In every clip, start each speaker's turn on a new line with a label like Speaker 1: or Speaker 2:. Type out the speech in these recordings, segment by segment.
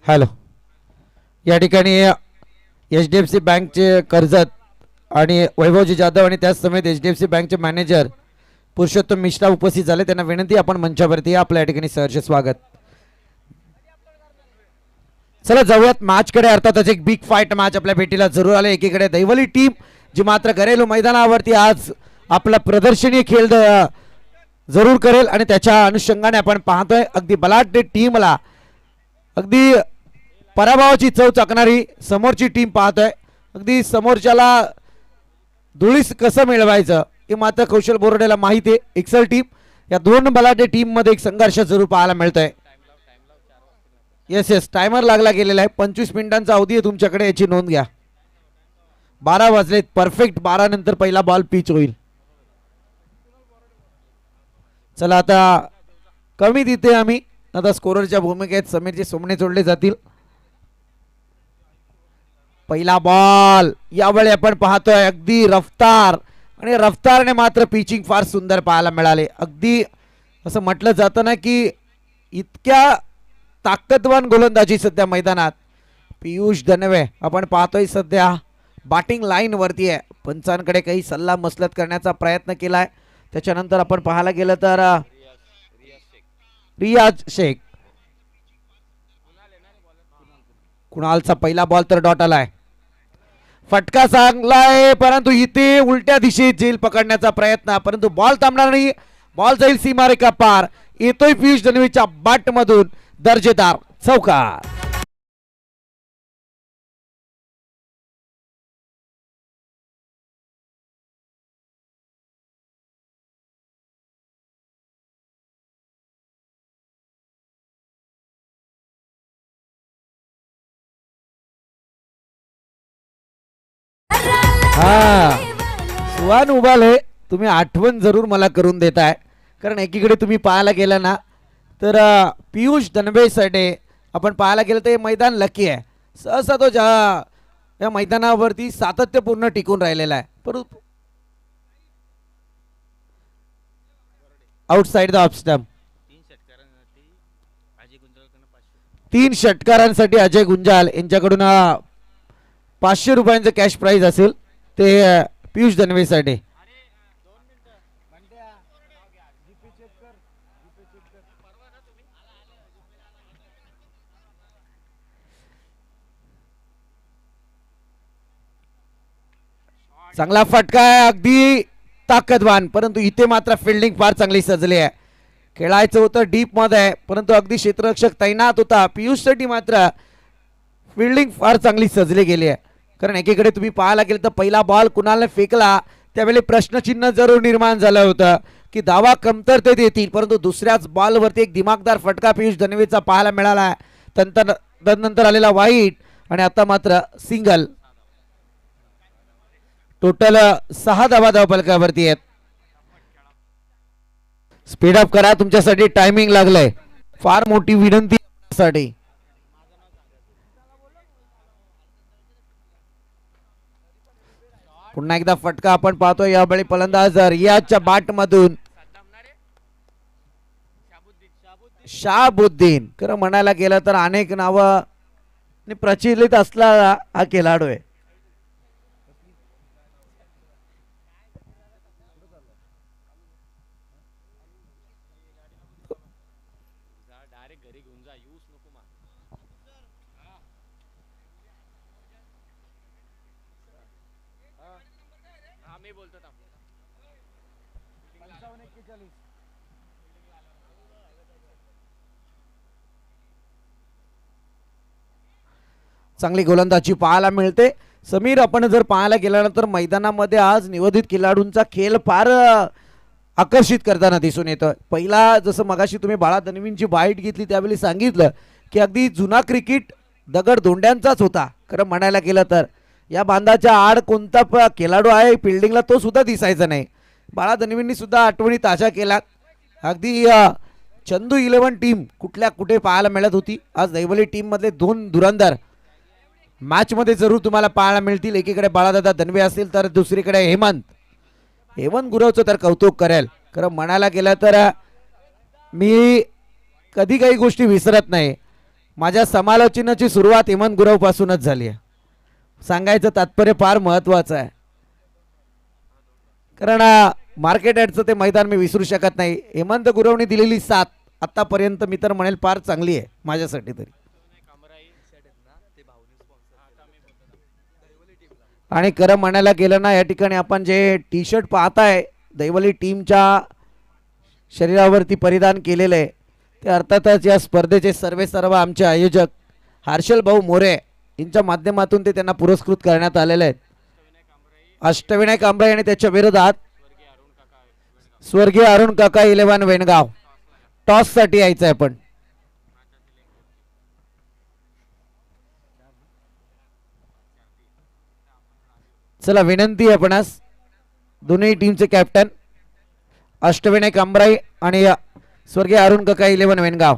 Speaker 1: Hello, या ठिकाणी HDFC बँकचे कर्जत आणि वैभवजी जाधव आणि त्याच समेत HDFC बँकचे मॅनेजर पुरुषोत्तम मिश्रा उपस्थित झाले. त्यांना विनंती, आपण मंचावरती आपल्या या ठिकाणी सहर्ष स्वागत. चला जाऊयात मॅचकडे. अर्थातच एक बिग फाईट मॅच आपल्या भेटीला जरूर आले. एकीकडे दैवली टीम जी मात्र घरेलू मैदानावरती आज आपला प्रदर्शनीय खेळ जरूर करेल आणि त्याच्या अनुषंगाने आपण पाहतोय अगदी बलाढ्य टीमला अगदी पराभवाची चव चाकणारी समोरची टीम पाहतोय. अगदी समोरच्याला धुळीस कसं मिळवायचं हे मात्र कौशल बोर्डेला माहिती आहे. एक्सल टीम, या दोन बलाढ्य टीम मध्ये एक संघर्ष जरूर पाहायला मिळतोय. येस टायमर लागला गेलेला आहे. 25 मिनिटांचा अवधी आहे तुमच्याकडे, याची नोंद घ्या. 12 वाजलेत परफेक्ट. 12 नंतर पहिला बॉल पिच होईल. चला आता कमी देते आम्ही. आता स्कोररच्या भूमिकेत समीरजी सोमणे जोडले जातील. पहिला बॉल यावेळी आपण पाहतोय अगदी रफ्तार, आणि रफ्तारने मात्र पिचिंग फार सुंदर पाहायला मिळाले. अगदी असं म्हटलं जातं ना की इतक्या ताकदवान गोलंदाजी सध्या मैदानात. पियुष धनवे आपण पाहतोय सध्या बॅटिंग लाईन वरती आहे. पंचांकडे काही सल्ला मसलत करण्याचा प्रयत्न केलाय. त्याच्यानंतर आपण पाहायला गेलं तर रियाज शेख, कुणालचा पहिला बॉल तर डॉट आलाय. फटका चांगलाय, परंतु इथे उलट्या दिशेत झेल पकडण्याचा प्रयत्न, परंतु बॉल थांबणार नाही. बॉल जाईल सीमारेखा पार. येतोय पियुष धनवेच्या बॅट मधून दर्जेदार चौकार. हा सुहान उबाले, तुम्ही आठवण जरूर मला करून देताय. कारण एकीकडे तुम्ही पाहायला गेला ना तर पियुष धनवेसाठी आपण पाहायला गेलं तर हे मैदान लकी आहे. सहसा तो या मैदानावरती सातत्यपूर्ण टिकून राहिलेला आहे. परंतु आउटसाइड द ऑफ स्टंप. 3 षटकारांसाठी अजय गुंजाल यांच्याकडून 500 रुपयांचं कॅश प्राइज असेल ते पियुष धनवेसाठी. चांगला फटका आहे, अगदी ताकदवान, परंतु इथे मात्र फिल्डिंग फार चांगली सजली आहे. खेळायचं होतं डीप मध्ये, परंतु अगदी क्षेत्ररक्षक तैनात होता. पियुषसाठी मात्र फिल्डिंग फार चांगली सजली गेली आहे. कारण एकीकडे तुम्ही पाहायला गेलं तर पहिला बॉल कुणालने फेकला त्यावेळी प्रश्नचिन्ह जरूर निर्माण झालं होतं की धावा कमतरतेत येतील, परंतु दुसऱ्याच बॉलवरती एक दिमागदार फटका पियुष धनवेचा पाहायला मिळाला. तदनंतर आलेला वाईट आणि आता मात्र सिंगल. टोटल 6 धावा धावफलकावरती आहेत. स्पीड अप करा, तुमच्यासाठी टायमिंग लागलंय. फार मोठी विनंती साठी. पुन्हा एकदा फटका आपण पाहतोय. यावेळी फलंदाज रियाजच्या बॅट मधून शाहबुद्दीन. खरं म्हणायला गेलं तर अनेक नावं प्रचलित असलेला हा खेळाडू आहे. चांगली गोलंदाजी पाहायला मिळते. समीर, आपण जर पाहायला गेल्यानंतर मैदानामध्ये आज निवदित खेळाडूंचा खेळ फार आकर्षित करताना दिसून येतं. पहिला जसं मगाशी तुम्ही बाळा धनवींची बाईट घेतली त्यावेळी सांगितलं की अगदी जुना क्रिकेट दगड धोंड्यांचाच होता. खरं म्हणायला गेलं तर या बांधाच्या आड कोणता खेळाडू आहे फिल्डिंगला तो सुद्धा दिसायचा नाही. बाळा धनवींनी सुद्धा आठवणी ताज्या केल्यात. अगदी चंदू 11 टीम कुठल्या कुठे पाहायला मिळत होती. आज दैवली टीम मधले 2 धुरंधर मॅच मध्ये जरूर तुम्हाला पाहायला मिळतील. एकीकडे बाळादादा धनवे असतील तर दुसरीकडे हेमंत गुरवचं तर कौतुक करेल. खरं म्हणायला गेलं तर मी कधी काही गोष्टी विसरत नाही. माझ्या समालोचनाची सुरुवात हेमंत गुरव पासूनच झाली आहे. सांगायचं तात्पर्य फार महत्वाचं आहे, कारण मार्केट यार्डचं ते मैदान मी विसरू शकत नाही. हेमंत गुरवने दिलेली साथ आतापर्यंत मी तर म्हणेल फार चांगली आहे माझ्यासाठी तरी. आणि खरं म्हणायला गेलं ना, या ठिकाणी आपण जे टी शर्ट पाहताय दैवली टीमच्या शरीरावरती परिधान केलेलं आहे, ते अर्थातच या स्पर्धेचे सर्व आमचे आयोजक हर्षल भाऊ मोरे यांच्या माध्यमातून ते त्यांना पुरस्कृत करण्यात आलेले आहेत. अष्टविनायक कांबळे आणि त्याच्या विरोधात स्वर्गीय अरुण काका 11 वेणगाव. टॉस साठी यायचं आहे. पण चला विनंती आहे आपणास दोन्ही टीमचे कॅप्टन अष्टविनायक कांबळे आणि स्वर्गीय अरुण काका 11 वेणगाव.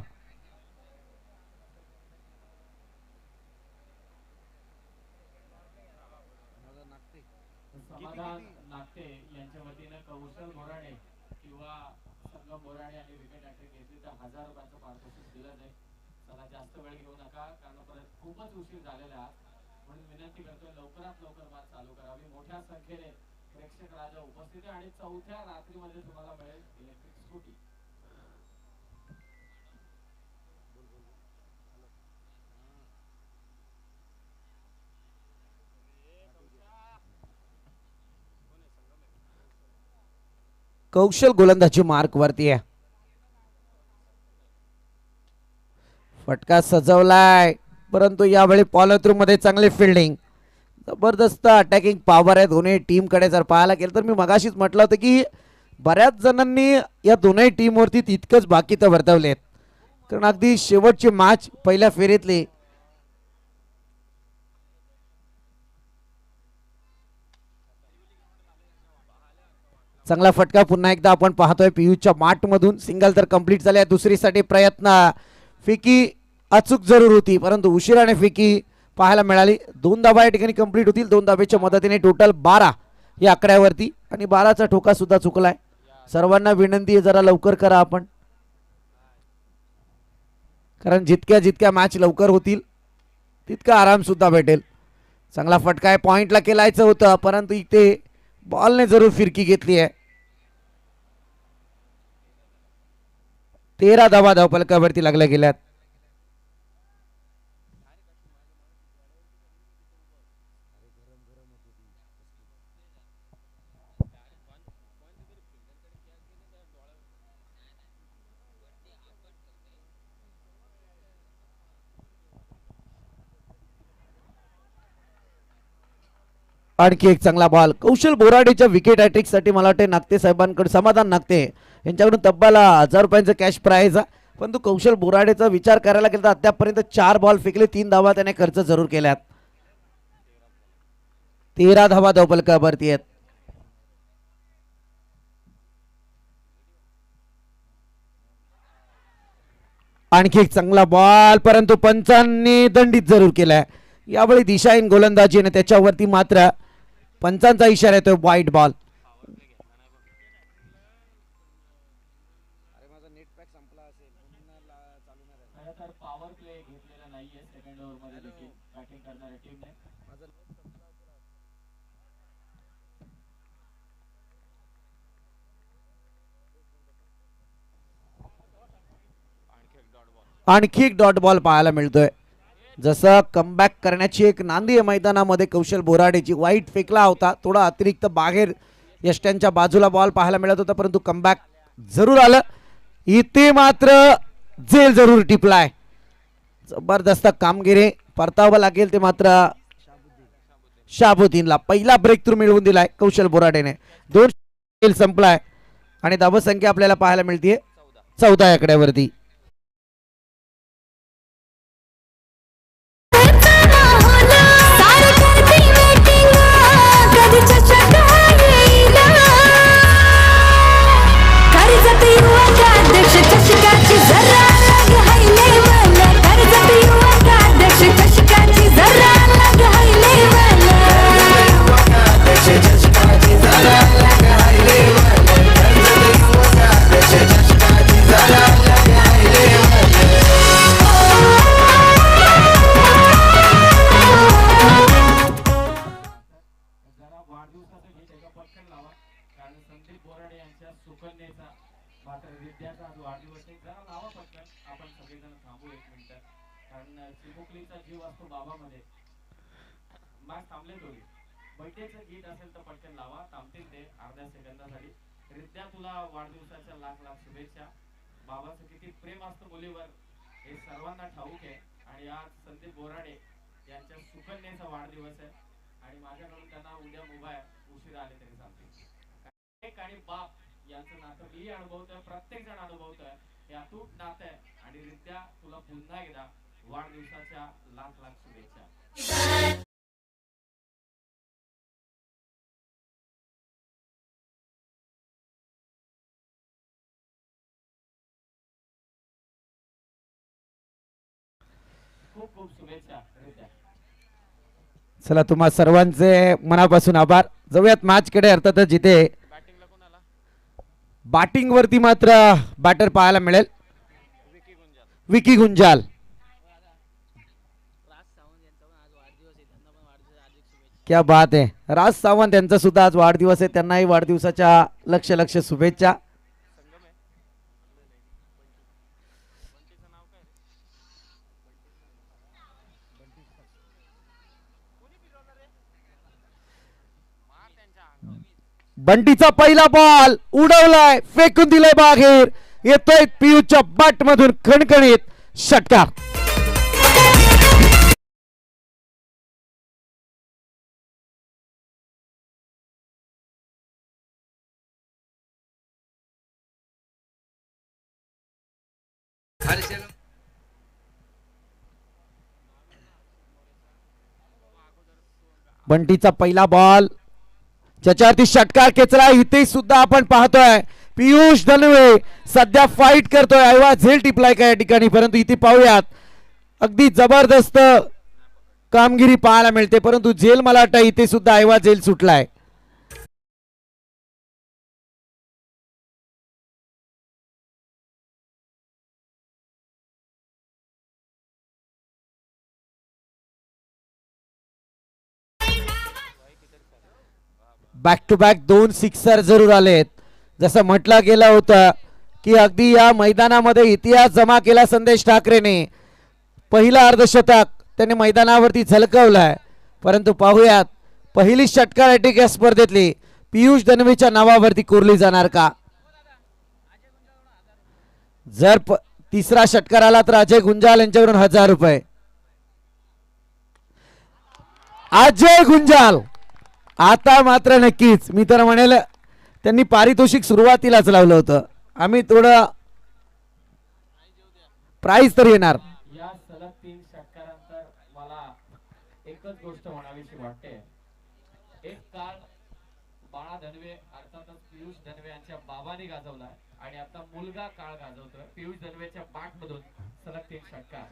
Speaker 1: कौशल गोलंदाजी मार्क वरती आहे. फटका सजवलाय, परंतु यावेळी फॉलो थ्रू मध्ये चांगली फिल्डिंग, जबरदस्त अटॅकिंग पॉवर आहे दोन्ही टीम कडे. जर पाहायला गेलं तर मी मगाशीच म्हटलं होतं की बऱ्याच जणांनी या दोन्ही टीम वरती तितकंच बाकी तर वर्तवले आहेत, कारण अगदी शेवटची मॅच पहिल्या फेरीतली चांगला फटका पुन्हा एकदा आपण पाहतोय पियुषच्या माठ मधून. सिंगल तर कंप्लीट झाले. दुसरीसाठी प्रयत्न, फिकी अचूक जरूर होती परंतु उशिराने फिकी पाहायला मिळाली. 2 धावा या ठिकाणी कंप्लीट होतील. 2 धावेच्या मदतीने टोटल 12 या आकड्यावरती, आणि 12चा ठोका सुद्धा चुकलाय. सर्वांना विनंती आहे जरा लवकर करा आपण, कारण जितक्या मॅच लवकर होतील तितका आराम सुद्धा भेटेल. चांगला फटका आहे, पॉइंटला केलायचं होतं परंतु इथे बॉलने जरूर फिरकी घेतली आहे. 13 धावा धावफलकावरती लागल्या गेल्यात. आणखी एक चांगला बॉल कौशल बोराडेच्या विकेट हॅट्रिक साठी. मला वाटते नागते साहेबांकडे, समाधान नागते यांच्याकडून तब्बल 1000 रुपयांचं कॅश प्राइज. परंतु कौशल बोराडेचा विचार करायला गेला तर अद्यापर्यंत 4 बॉल फेकले, 3 धावा त्याने खर्च जरूर केल्यात. 13 धावा धावफलकावरती आहेत. आणखी एक चांगला बॉल, परंतु पंचांनी दंडित जरूर केलाय. यावेळी दिशाहीन गोलंदाजी आणि त्याच्यावरती मात्र पंचांचा इशारा येतोय वाईट बॉल. आणखी एक डॉट बॉल पाहायला मिळतोय. जसं कमबॅक करण्याची एक नांदी आहे मैदानामध्ये कौशल बोराडेची. वाईट फेकला होता, थोडा अतिरिक्त बाहेर यष्ट्यांच्या बाजूला बॉल पाहायला मिळत होता परंतु कमबॅक जरूर आलं. इथे मात्र झेल जरूर टिपलाय. जबरदस्त कामगिरी, परतावं लागेल ते मात्र शाबुद्दीनला. पहिला ब्रेक थ्रू मिळवून दिलाय कौशल बोराडेने. 2 खेळ संपलाय आणि धावसंख्या आपल्याला पाहायला मिळते 14 आकड्यावरती.
Speaker 2: आपण सगळेजण थांबू एक मिनिट, कारण चिमुकलीचा जीव असतो बाबामध्ये. मॅच थांबले थोडी. बर्थडेचं गीत असेल तर पटकन लावा, थांबतील ते अर्ध्या सेकंदासाठी. रित्या तुला वाढदिवसाच्या लाख लाख शुभेच्छा. बाबाचं किती प्रेम असतं मुलीवर हे सर्वांना ठाऊक आहे. आणि आज संदीप बोराडे यांच्या सुकन्याचा वाढदिवस आहे आणि माझ्याकडून त्यांना उद्या मुंबई उशिरा आले तरी चालतील. एक आणि बाप यांचं नातं मी अनुभवतोय, प्रत्येक जण अनुभवतोय. हे अतूट नातं आहे. आणि रित्या तुला पुन्हा एकदा वाढदिवसाच्या लाख लाख शुभेच्छा. खूप खूप शुभेच्छा रित्या.
Speaker 1: चला तुम्हा सर्वांचे मनापासून आभार. जाऊयात मॅच कडे. अर्थातच जिथे
Speaker 2: बॅटिंगला कोण आला?
Speaker 1: बॅटिंग वरती मात्र बॅटर पाहायला मिळेल विकी गुंजाल. क्या बात आहे. राज सावंत यांचा सुद्धा आज वाढदिवस आहे. त्यांनाही वाढदिवसाच्या लक्ष लक्ष शुभेच्छा. बंटीचा पहिला बॉल उडवलाय, फेकून दिलाय बाहेर. येतोय पियूच्या बॅट मधून खणखणीत षटकार. बंटीचा पहिला बॉल ज्याच्यावरती षटकार खेचला. इथे सुद्धा आपण पाहतोय पियुष धनवे सध्या फाईट करतोय. ऐवा झेल टिपलाय का या ठिकाणी, परंतु इथे पाहूयात अगदी जबरदस्त कामगिरी पाहायला मिळते. परंतु झेल मला वाटतं इथे सुद्धा ऐवा झेल सुटलाय. बॅक टू बॅक 2 सिक्सर जरूर आलेत. जसं म्हटलं गेलं होतं की अगदी या मैदानामध्ये इतिहास जमा केला संदेश ठाकरेने. पहिला अर्धशतक त्याने मैदानावरती झलकवलाय. परंतु पाहूयात पहिली षटकार अटॅक या स्पर्धेतली पियुष धनवेच्या नावावरती कोरली जाणार का. जर तिसरा षटकार आला तर अजय गुंजाल यांच्याकडून 1000 रुपये. अजय गुंजाल आता मात्र नक्कीच मी तर म्हणेल त्यांनी पारितोषिक सुरुवातीलाच लावलं होतं. आम्ही थोडं प्राइस तर येणार.
Speaker 2: या सलग 3 षटकारानंतर मला एकच गोष्ट म्हणावीशी वाटते. एक काळ बाळा धनवे अर्थातच पियुष धनवे यांच्या बाबांनी गाजवलाय आणि आता मुलगा काळ गाजवतोय. पियुष धनवेच्या बॅट मधून सलग 3 षटकार.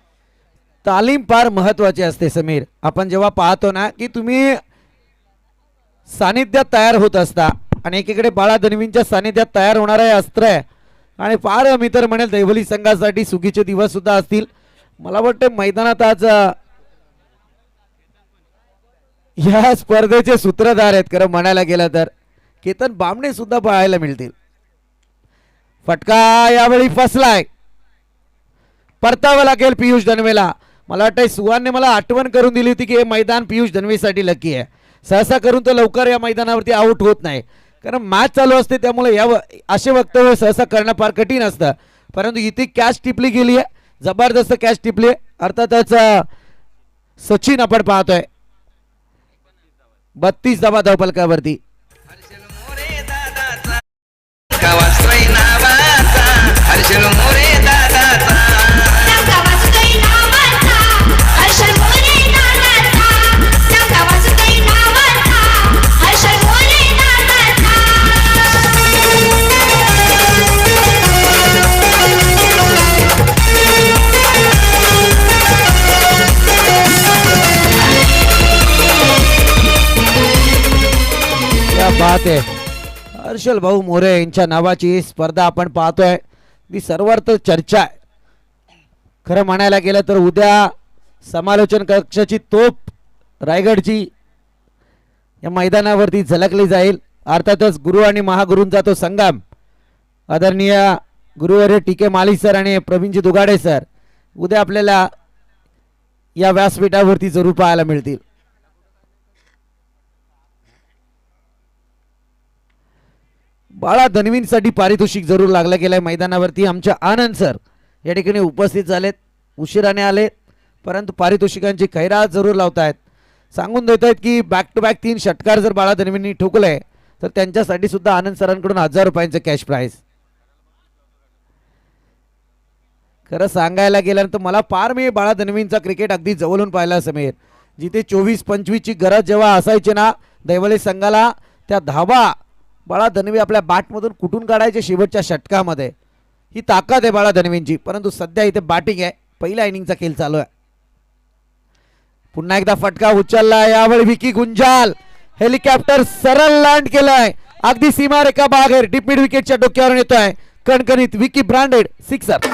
Speaker 1: तालीम फार महत्वाची असते समीर. आपण जेव्हा पाहतो ना की तुम्ही सानिध्यात तयार होत असता आणि एकीकडे बाळा धनवींच्या सानिध्यात तयार होणार आहे अस्त्र आहे. आणि फार मी तर म्हणेल दैवली संघासाठी सुगीचे दिवस सुद्धा असतील. मला वाटतं मैदानात आज या स्पर्धेचे सूत्रधार आहेत खरं म्हणायला गेलं तर. केतन बामणे सुद्धा पाहायला मिळतील. फटका यावेळी फसलाय. परतावं लागेल पियुष धनवेला. मला वाटतं सुहानने मला आठवण करून दिली होती की हे मैदान पियुष धनवेसाठी लकी आहे. सहसा करून तो लवकर या मैदानावरती आउट होत नाही कारण मॅच चालू असते. त्यामुळे या असे वक्तव्य सहसा करणं फार कठीण असतं. परंतु इथे कॅच टिपली गेली आहे. जबरदस्त कॅच टिपली. अर्थातच सचिन आपण पाहतोय 32 धावा धावफलकावरती. बात आहे. हर्षल भाऊ मोरे यांच्या नावाची स्पर्धा आपण पाहतोय. ती सर्वत्र चर्चा आहे. खरं म्हणायला गेलं तर उद्या समालोचन कक्षाची तोप रायगडची या मैदानावरती झलकली जाईल. अर्थातच गुरु आणि महागुरूंचा तो संगम आदरणीय गुरुवर्य टी के माली सर आणि प्रवीणजी दुगाडे सर उद्या आपल्याला या व्यासपीठावरती जरूर पाहायला मिळतील. बाळा धनवींसाठी पारितोषिक जरूर लागलं गेलंय मैदानावरती. आमच्या आनंद सर या ठिकाणी उपस्थित झालेत, उशिराने आले परंतु पारितोषिकांची खैरात जरूर लावतायत. सांगून देत आहेत की बॅक टू बॅक 3 षटकार जर बाळा धनवींनी ठोकले तर त्यांच्यासाठी सुद्धा आनंद सरांकडून 1000 रुपयांचं कॅश प्राइज. खरं सांगायला गेल्यानंतर मला पार मी बाळा धनवींचा क्रिकेट अगदी जवळून पाहिला समीर. जिथे 24-25 ची गरज जेव्हा असायची ना दैवले संघाला, त्या धावा बाळा धनवी आपल्या बॅटमधून कुठून काढायचे शेवटच्या षटकामध्ये. ही ताकद आहे बाळा धनवींची. परंतु सध्या इथे बॅटिंग आहे, पहिल्या इनिंगचा खेळ चालू आहे. पुन्हा एकदा फटका उचलला, यावेळी विकी गुंजाल हेलिकॉप्टर सरळ लँड केलाय अगदी सीमारेखा बाहेर. डीप मिड विकेटच्या डोक्यावर येतोय कणकणीत विकी ब्रँडेड सिक्सर.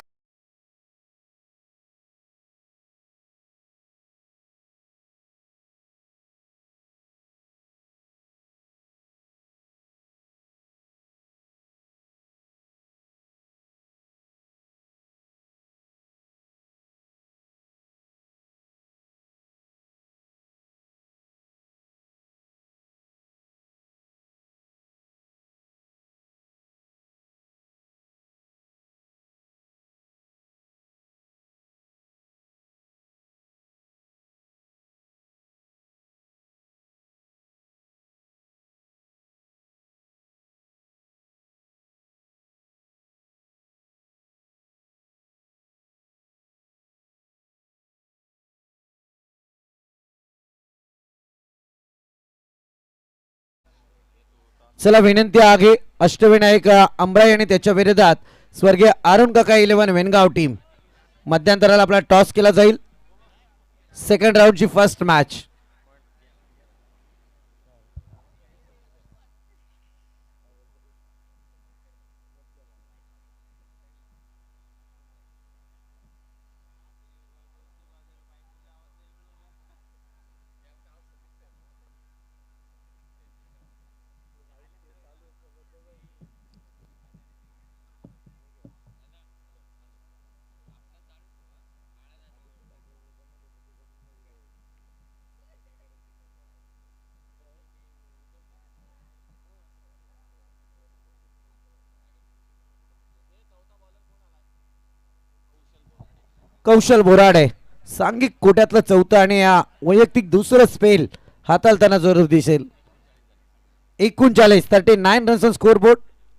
Speaker 1: चला विनंती आहे अष्टविनायक अंबराई आणि त्याच्या विरोधात स्वर्गीय अरुण काका 11 वेनगाव टीम. मध्यंतराला आपला टॉस केला जाईल. सेकंड राऊंडची फर्स्ट मॅच. कौशल बोराडे सांघिक कोट्यातलं चौथं आणि या वैयक्तिक दुसरं स्पेल हाताळताना जरूर दिसेल. 39 runs on score board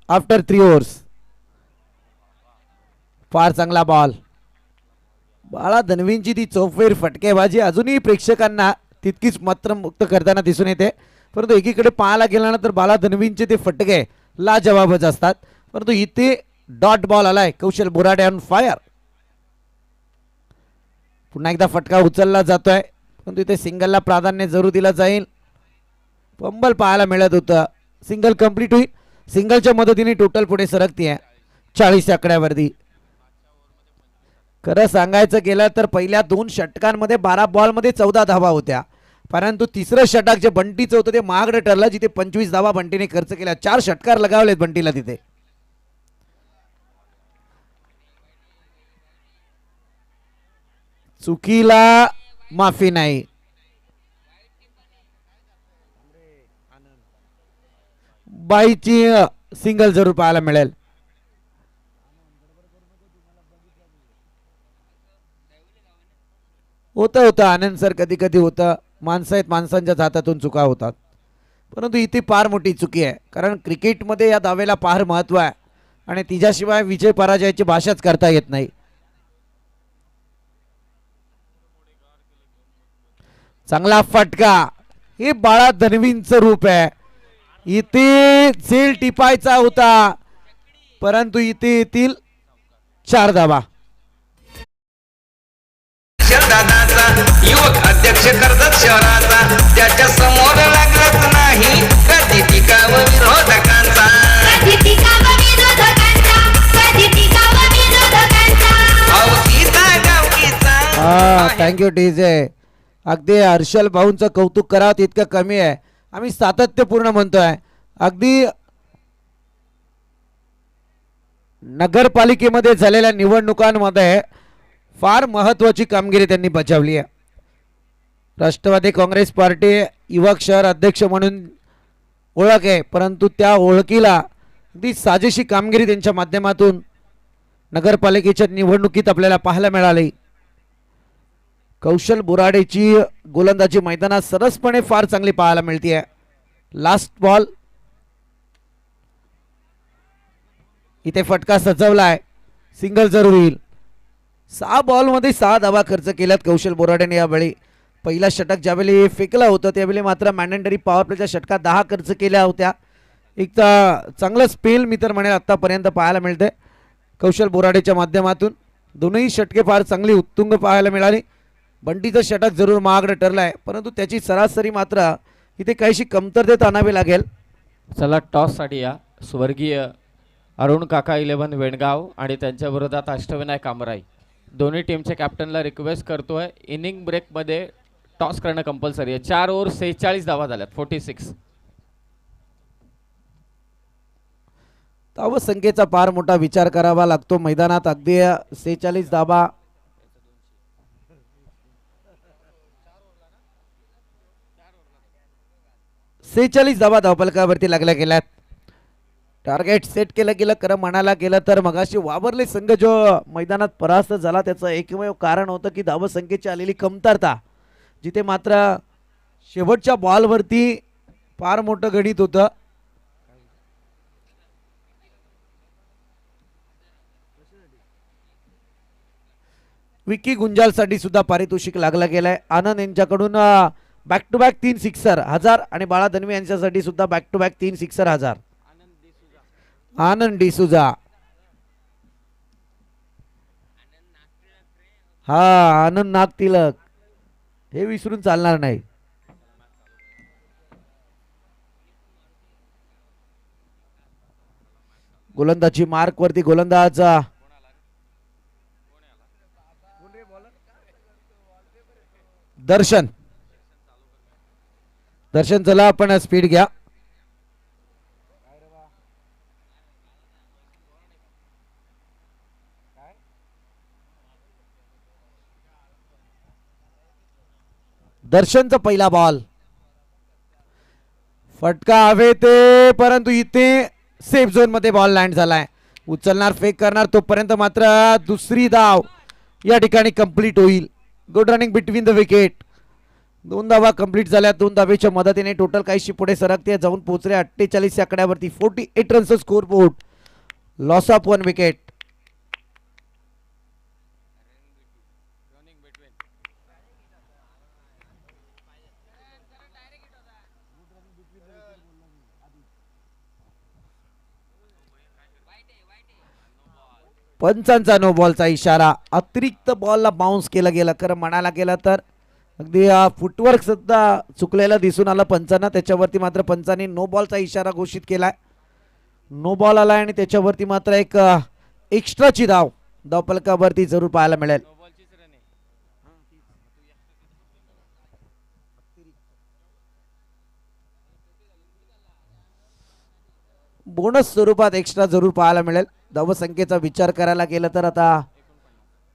Speaker 1: after 3 overs. फार चांगला बॉल. बाळा धनवींची ती चौफेर फटकेबाजी अजूनही प्रेक्षकांना तितकीच मंत्रमुग्ध करताना दिसून येते. परंतु एकीकडे पाहायला गेल्यानंतर बाळा धनवींचे ते फटके लाजवाबच असतात. परंतु इथे डॉट बॉल आलाय. कौशल बोराडे ऑन फायर. पुन्हा एकदा फटका उचलला जातोय परंतु इथे सिंगलला प्राधान्य जरूर दिलं जाईल. फंबल पाहायला मिळत होतं. सिंगल कंप्लीट होईल. सिंगलच्या मदतीने टोटल पुढे सरकतीये 40 आकड्यावरती. खरं सांगायचं गेलं तर पहिल्या 2 षटकांमध्ये 12 बॉलमध्ये 14 धावा होत्या. परंतु तिसरं षटक जे बंटीचं होतं ते महागडं ठरलं, जिथे 25 धावा बंटीने खर्च केल्या. 4 षटकार लगावलेत बंटीला तिथे. चुकीला माफी नाही. बाईची सिंगल जरूर पाहायला मिळेल. होतं आनंद सर, कधी कधी होतं. माणसं आहेत, माणसांच्याच हातातून चुका होतात. परंतु इथे फार मोठी चुकी आहे. कारण क्रिकेटमध्ये या दावेला फार महत्त्व आहे आणि तिच्याशिवाय विजय पराजयाची भाषाच करता येत नाही. चांगला फटका. हे बाळा धनवींचं रूप आहे. इथे झेल टिपायचा होता परंतु इथे येतील 4 धावा.
Speaker 3: दादाचा युवक अध्यक्ष कर्जत शहराचा त्याच्या समोर लागलाच नाही कधी टीका व विरोधकांचा.
Speaker 1: Thank you DJ. अगदी हर्षल भाऊंचं कौतुक करावं तितकं कमी आहे. आम्ही सातत्यपूर्ण म्हणतोय. अगदी नगरपालिकेमध्ये झालेल्या निवडणुकांमध्ये फार महत्वाची कामगिरी त्यांनी बजावली आहे. राष्ट्रवादी काँग्रेस पार्टी युवक शहर अध्यक्ष म्हणून ओळख आहे, परंतु त्या ओळखीला अगदी साजेशी कामगिरी त्यांच्या माध्यमातून नगरपालिकेच्या निवडणुकीत आपल्याला पाहायला मिळाली. कौशल बोराडेची गोलंदाजी मैदानात सरसपणे फार चांगली पाहायला मिळते. लास्ट बॉल इथे फटका सजवलाय, सिंगल जरूर येईल. 6 बॉलमध्ये 6 धावा खर्च केल्यात कौशल बोराडेने यावेळी. पहिला षटक ज्यावेळी फेकला होतं त्यावेळी मात्र मॅन्डेटरी पॉवर प्लेच्या षटकात 10 खर्च केल्या होत्या. एक चांगलं स्पेल मी तर म्हणेल आत्तापर्यंत पाहायला मिळते कौशल बोराडेच्या माध्यमातून. दोनही षटके फार चांगली उत्तुंग पाहायला मिळाली. बंटीचं षटक जरूर महागडं ठरलं आहे, परंतु त्याची सरासरी मात्र इथे काहीशी कमतरतेत आणावी लागेल.
Speaker 2: चला टॉससाठी या स्वर्गीय अरुण काका 11 वेणगाव आणि त्यांच्या विरोधात अष्टविनायक कामराई दोन्ही टीमच्या कॅप्टनला रिक्वेस्ट करतोय. इनिंग ब्रेकमध्ये टॉस करणं कंपल्सरी आहे. 4 ओव्हर 46 धावा झाल्यात 46.
Speaker 1: धावसंख्येचा फार मोठा विचार करावा लागतो मैदानात. अगदी 46 धावा 46 धावा धावफलकावरती लागल्या गेल्यात. टार्गेट सेट केलं गेलं खरं म्हणायला गेलं तर मगाशी वावरले संघ जो मैदानात परास्त झाला त्याचं एकमेव कारण होतं की धावसंख्येची आलेली कमतरता, जिथे मात्र शेवटच्या बॉलवरती फार मोठं गणित होतं. विकी गुंजालसाठी सुद्धा पारितोषिक लागला गेलाय. आनंद यांच्याकडून बॅक टू बॅक 3 सिक्सर 1000 आणि बाळा धनवे यांच्यासाठी सुद्धा बॅक टू बॅक 3 सिक्सर 1000. आनंद डिसूजा, हा आनंद नागतिलक, हे विसरून चालणार नाही. गोलंदाजी मार्क वरती गोलंदाज दर्शन. दर्शन चला आपण स्पीड घ्या. दर्शनचा पहिला बॉल फटका हवे ते, परंतु इथे सेफ झोन मध्ये बॉल लँड झालाय. उचलणार फेक करणार तोपर्यंत मात्र दुसरी धाव या ठिकाणी कंप्लीट होईल. Good running between the wicket. 2 धावा कंप्लीट झाल्या. 2 धावेच्या मदतीने टोटल काहीशी पुढे सरकते, जाऊन पोहोचले 48 या आकड्यावरती. 48 रनचा score board. Loss of 1 wicket. पंचांचा नो बॉलचा इशारा. अतिरिक्त बॉलला बाउन्स केलं गेलं. खरं म्हणायला गेलं तर अगदी फुटवर्क सुद्धा चुकलेला दिसून आला पंचांना. त्याच्यावरती मात्र पंचांनी नो बॉलचा इशारा घोषित केलाय. नो बॉल आलाय आणि त्याच्यावरती मात्र एक एक्स्ट्राची धाव धावफलकावरती जरूर पाहायला मिळेल. बोनस स्वरूपात एक्स्ट्रा जरूर पाहायला मिळेल. धावसंख्येचा विचार करायला गेलं तर आता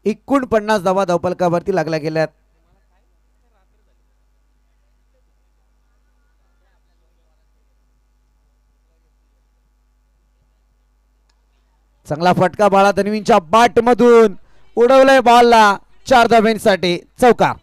Speaker 1: 49 धावा धावफलकावरती लागल्या गेल्यात. चांगला फटका बाळा धनवींच्या बाट मधून उडवलाय बॉलला. 4 धावांसाठी चौकार.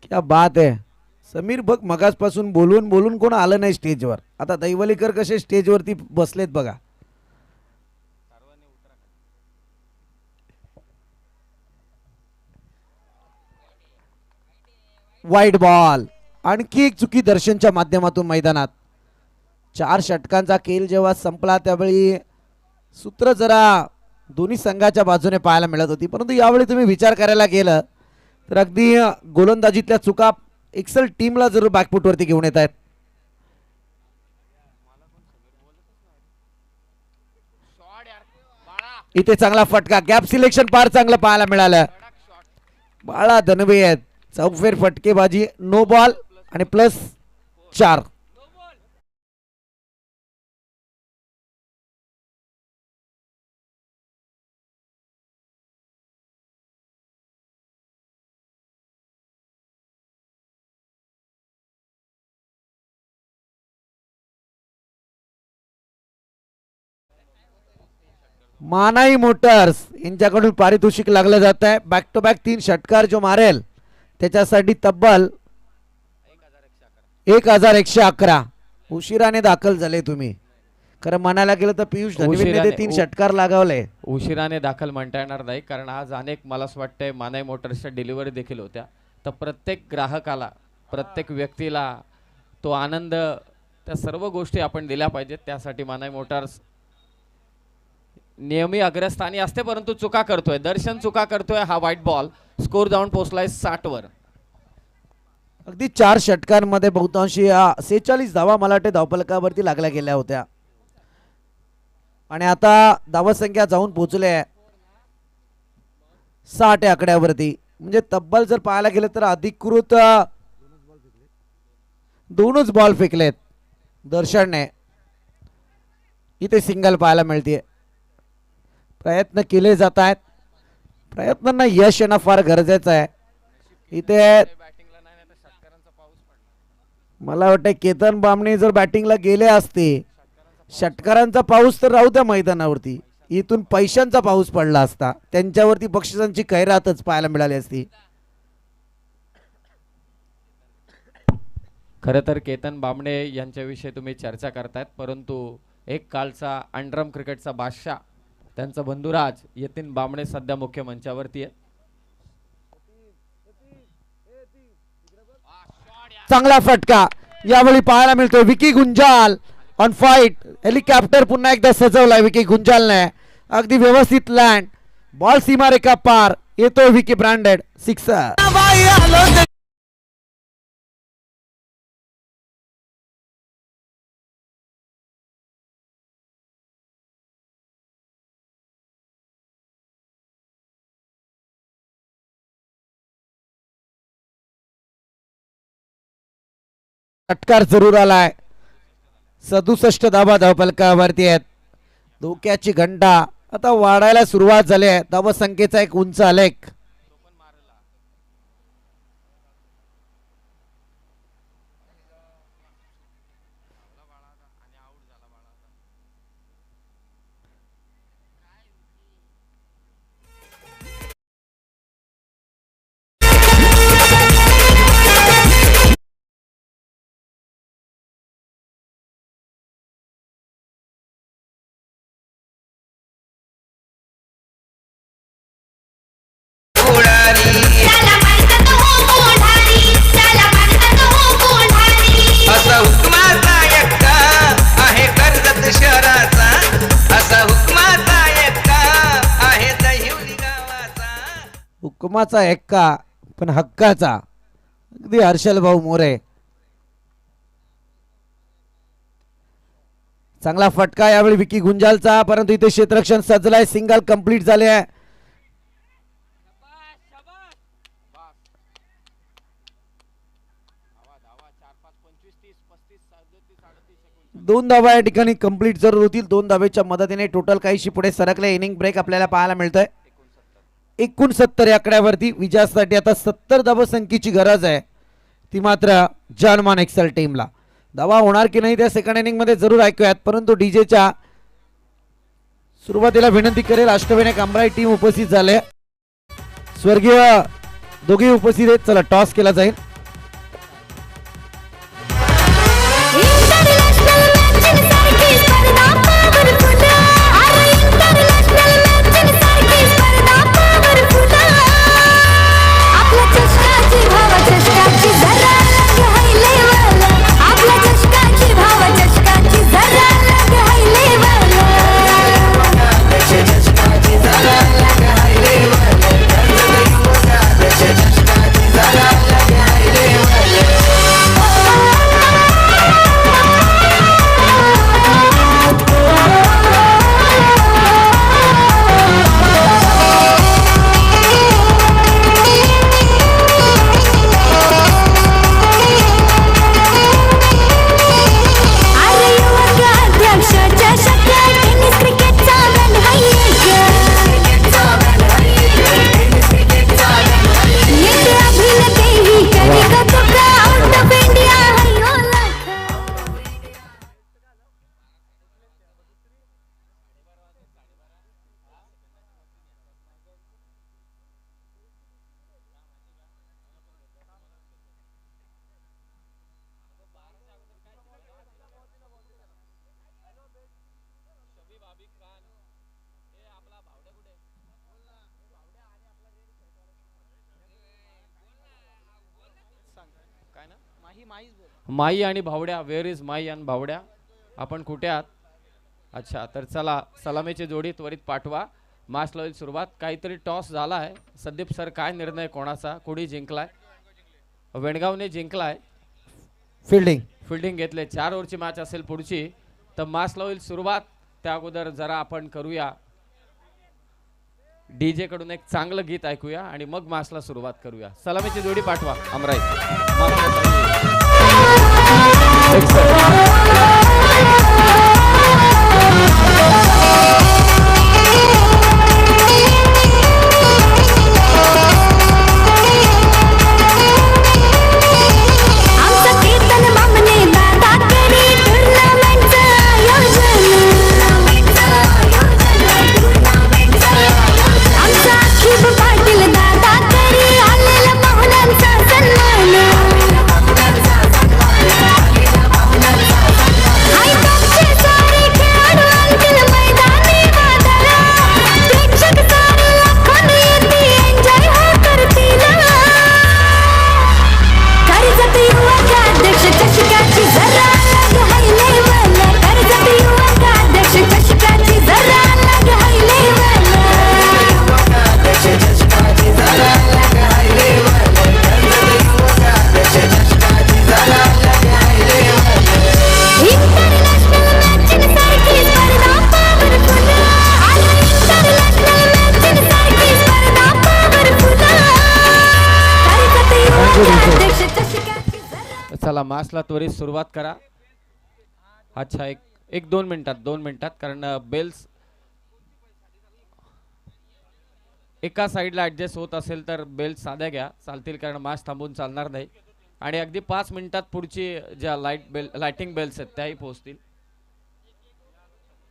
Speaker 1: क्या बात आहे. समीर बघ मगासपासून बोलून बोलून कोण आलं नाही स्टेजवर. आता दैवलीकर कसे स्टेजवरती बसलेत बघा. वाईट बॉल. आणखी एक चुकी दर्शनच्या माध्यमातून मैदानात. 4 षटकांचा खेळ जेव्हा संपला त्यावेळी सूत्र जरा दोन्ही संघाच्या बाजूने पाहायला मिळत होती, परंतु यावेळी तुम्ही विचार करायला गेलं तर अगदी गोलंदाजीतल्या चुका एक्सल टीमला जरूर बॅकफुटवरती घेऊन येत आहेत. इथे चांगला फटका, गॅप सिलेक्शन फार चांगलं पाहायला मिळालं. बाळा धनवे आहेत, चौफेर फटकेबाजी, नो बॉल आणि +4. मानाई मोटर्स यांच्याकडून पारितोषिक लागलं जात आहे. बॅक टू बॅक 3 षटकार जो मारेल त्याच्यासाठी तब्बल 1111. उशिराने दाखल झाले तुम्ही. खरं म्हणायला गेलं तर पियुष धनवेने 3 षटकार लगावले.
Speaker 2: उशिराने दाखल म्हणता येणार नाही, कारण आज अनेक मला असं वाटतंय मानाई मोटर्सच्या डिलिव्हरी देखील होत्या. तर प्रत्येक ग्राहकाला, प्रत्येक व्यक्तीला तो आनंद, त्या सर्व गोष्टी आपण दिल्या पाहिजेत. त्यासाठी मानाई मोटर्स नेहमी अग्रस्थानी असते, परंतु चुका करतोय, दर्शन चुका करतोय. हा व्हाईट बॉल, स्कोर जाऊन पोहोचलाय 60 वर.
Speaker 1: अगदी 4 षटकांमध्ये बहुतांशी 46 धावा मला वाटते धावफलकावरती लागल्या गेल्या होत्या आणि आता धावसंख्या जाऊन पोहोचले 60 आकड्यावरती. म्हणजे तब्बल जर पाहायला गेलं तर अधिकृत 2च बॉल फेकलेत दर्शनने. इथे सिंगल पाहायला मिळते. प्रयत्न केले जात आहेत, प्रयत्नांना यश येणं फार गरजेचं आहे. इथे मला वाटतं केतन बामणे जर बॅटिंगला गेले असते, षटकारांचा पाऊस तर राहू द्या मैदानावरती, इथून पैशांचा पाऊस पडला असता, त्यांच्यावरती बक्षिसांची खैरातच पाहायला मिळाली असती.
Speaker 2: खरं तर केतन बामणे यांच्याविषयी तुम्ही चर्चा करतायत, परंतु एक कालचा अंडरम क्रिकेटचा बादशाह त्यांचा बंधुराज यतीन बामणे सध्या मुख्य मंचावरती आहे.
Speaker 1: चांगला फटका यावेळी पाहायला मिळतोय. Vicky गुंजाल on fight. हेलिकॉप्टर पुन्हा एकदा सजवलाय विकी गुंजालने. अगदी व्यवस्थित लँड, बॉल सीमारेखा पार, येतोय विकी ब्रँडेड 6. षटकार जरूर आलाय. 67 धावा धावफलकावरती आहेत. धोक्याची घंटा आता वाढायला सुरुवात झाली आहे. धावसंख्येचा एक उंच आलेख.
Speaker 3: असा हुकमाचा एक्का आहे कर्जत शहराचा, असा हुकमाचा एक्का आहे दहिवली गावाचा.
Speaker 1: हुकुमाचा एक्का पण हक्काचा. अगदी हर्षल भाऊ मोरे. चांगला फटका यावेळी विकी गुंजालचा, परंतु इथे क्षेत्ररक्षण सजलाय. सिंगल कंप्लीट झाले आहे. दोन धावा या ठिकाणी कंप्लीट जरूर होतील. 2 धावेच्या मदतीने टोटल काहीशी पुढे सरकले. इनिंग ब्रेक आपल्याला पाहायला मिळतोय 69 आकड्यावरती. विजयासाठी आता 70 धावसंख्येची गरज आहे, ती मात्र जर्मन एक्सेल टीमला. धावा होणार की नाही त्या सेकंड इनिंग मध्ये जरूर ऐकूयात, परंतु डीजेच्या सुरुवातीला विनंती करेल, अष्टविनायक कांबराई टीम उपस्थित झाले. स्वर्गीय दोघे उपस्थित आहेत. चला टॉस केला जाईल.
Speaker 2: माई आणि भावड्या, वेअर इज माई आणि भावड्या, आपण कुठे आहात? अच्छा, तर चला सलामीची जोडी त्वरित पाठवा. मॅचला होईल सुरुवात. काहीतरी टॉस झाला आहे. संदीप सर, काय निर्णय कोणाचा? कोणी जिंकलाय? वेणगावने जिंकलाय.
Speaker 1: फिल्डिंग
Speaker 2: घेतले. 4 ओव्हरची मॅच असेल पुढची, तर मॅचला होईल सुरुवात. त्या अगोदर जरा आपण करूया डीजे कडून एक चांगलं गीत ऐकूया आणि मग मॅचला सुरुवात करूया. सलामीची जोडी पाठवा अमराई. चला मॅचला त्वरित सुरुवात करा. अच्छा, एक 2 मिनिटात कारण बेल्स एका साईडला ऍडजस्ट होत असेल तर बेल्ट साध्या घ्या, चालतील, कारण मॅच थांबून चालणार नाही. आणि अगदी 5 मिनिटात पुढची ज्या लाइटिंग बेल्स आहेत त्याही पोहोचतील.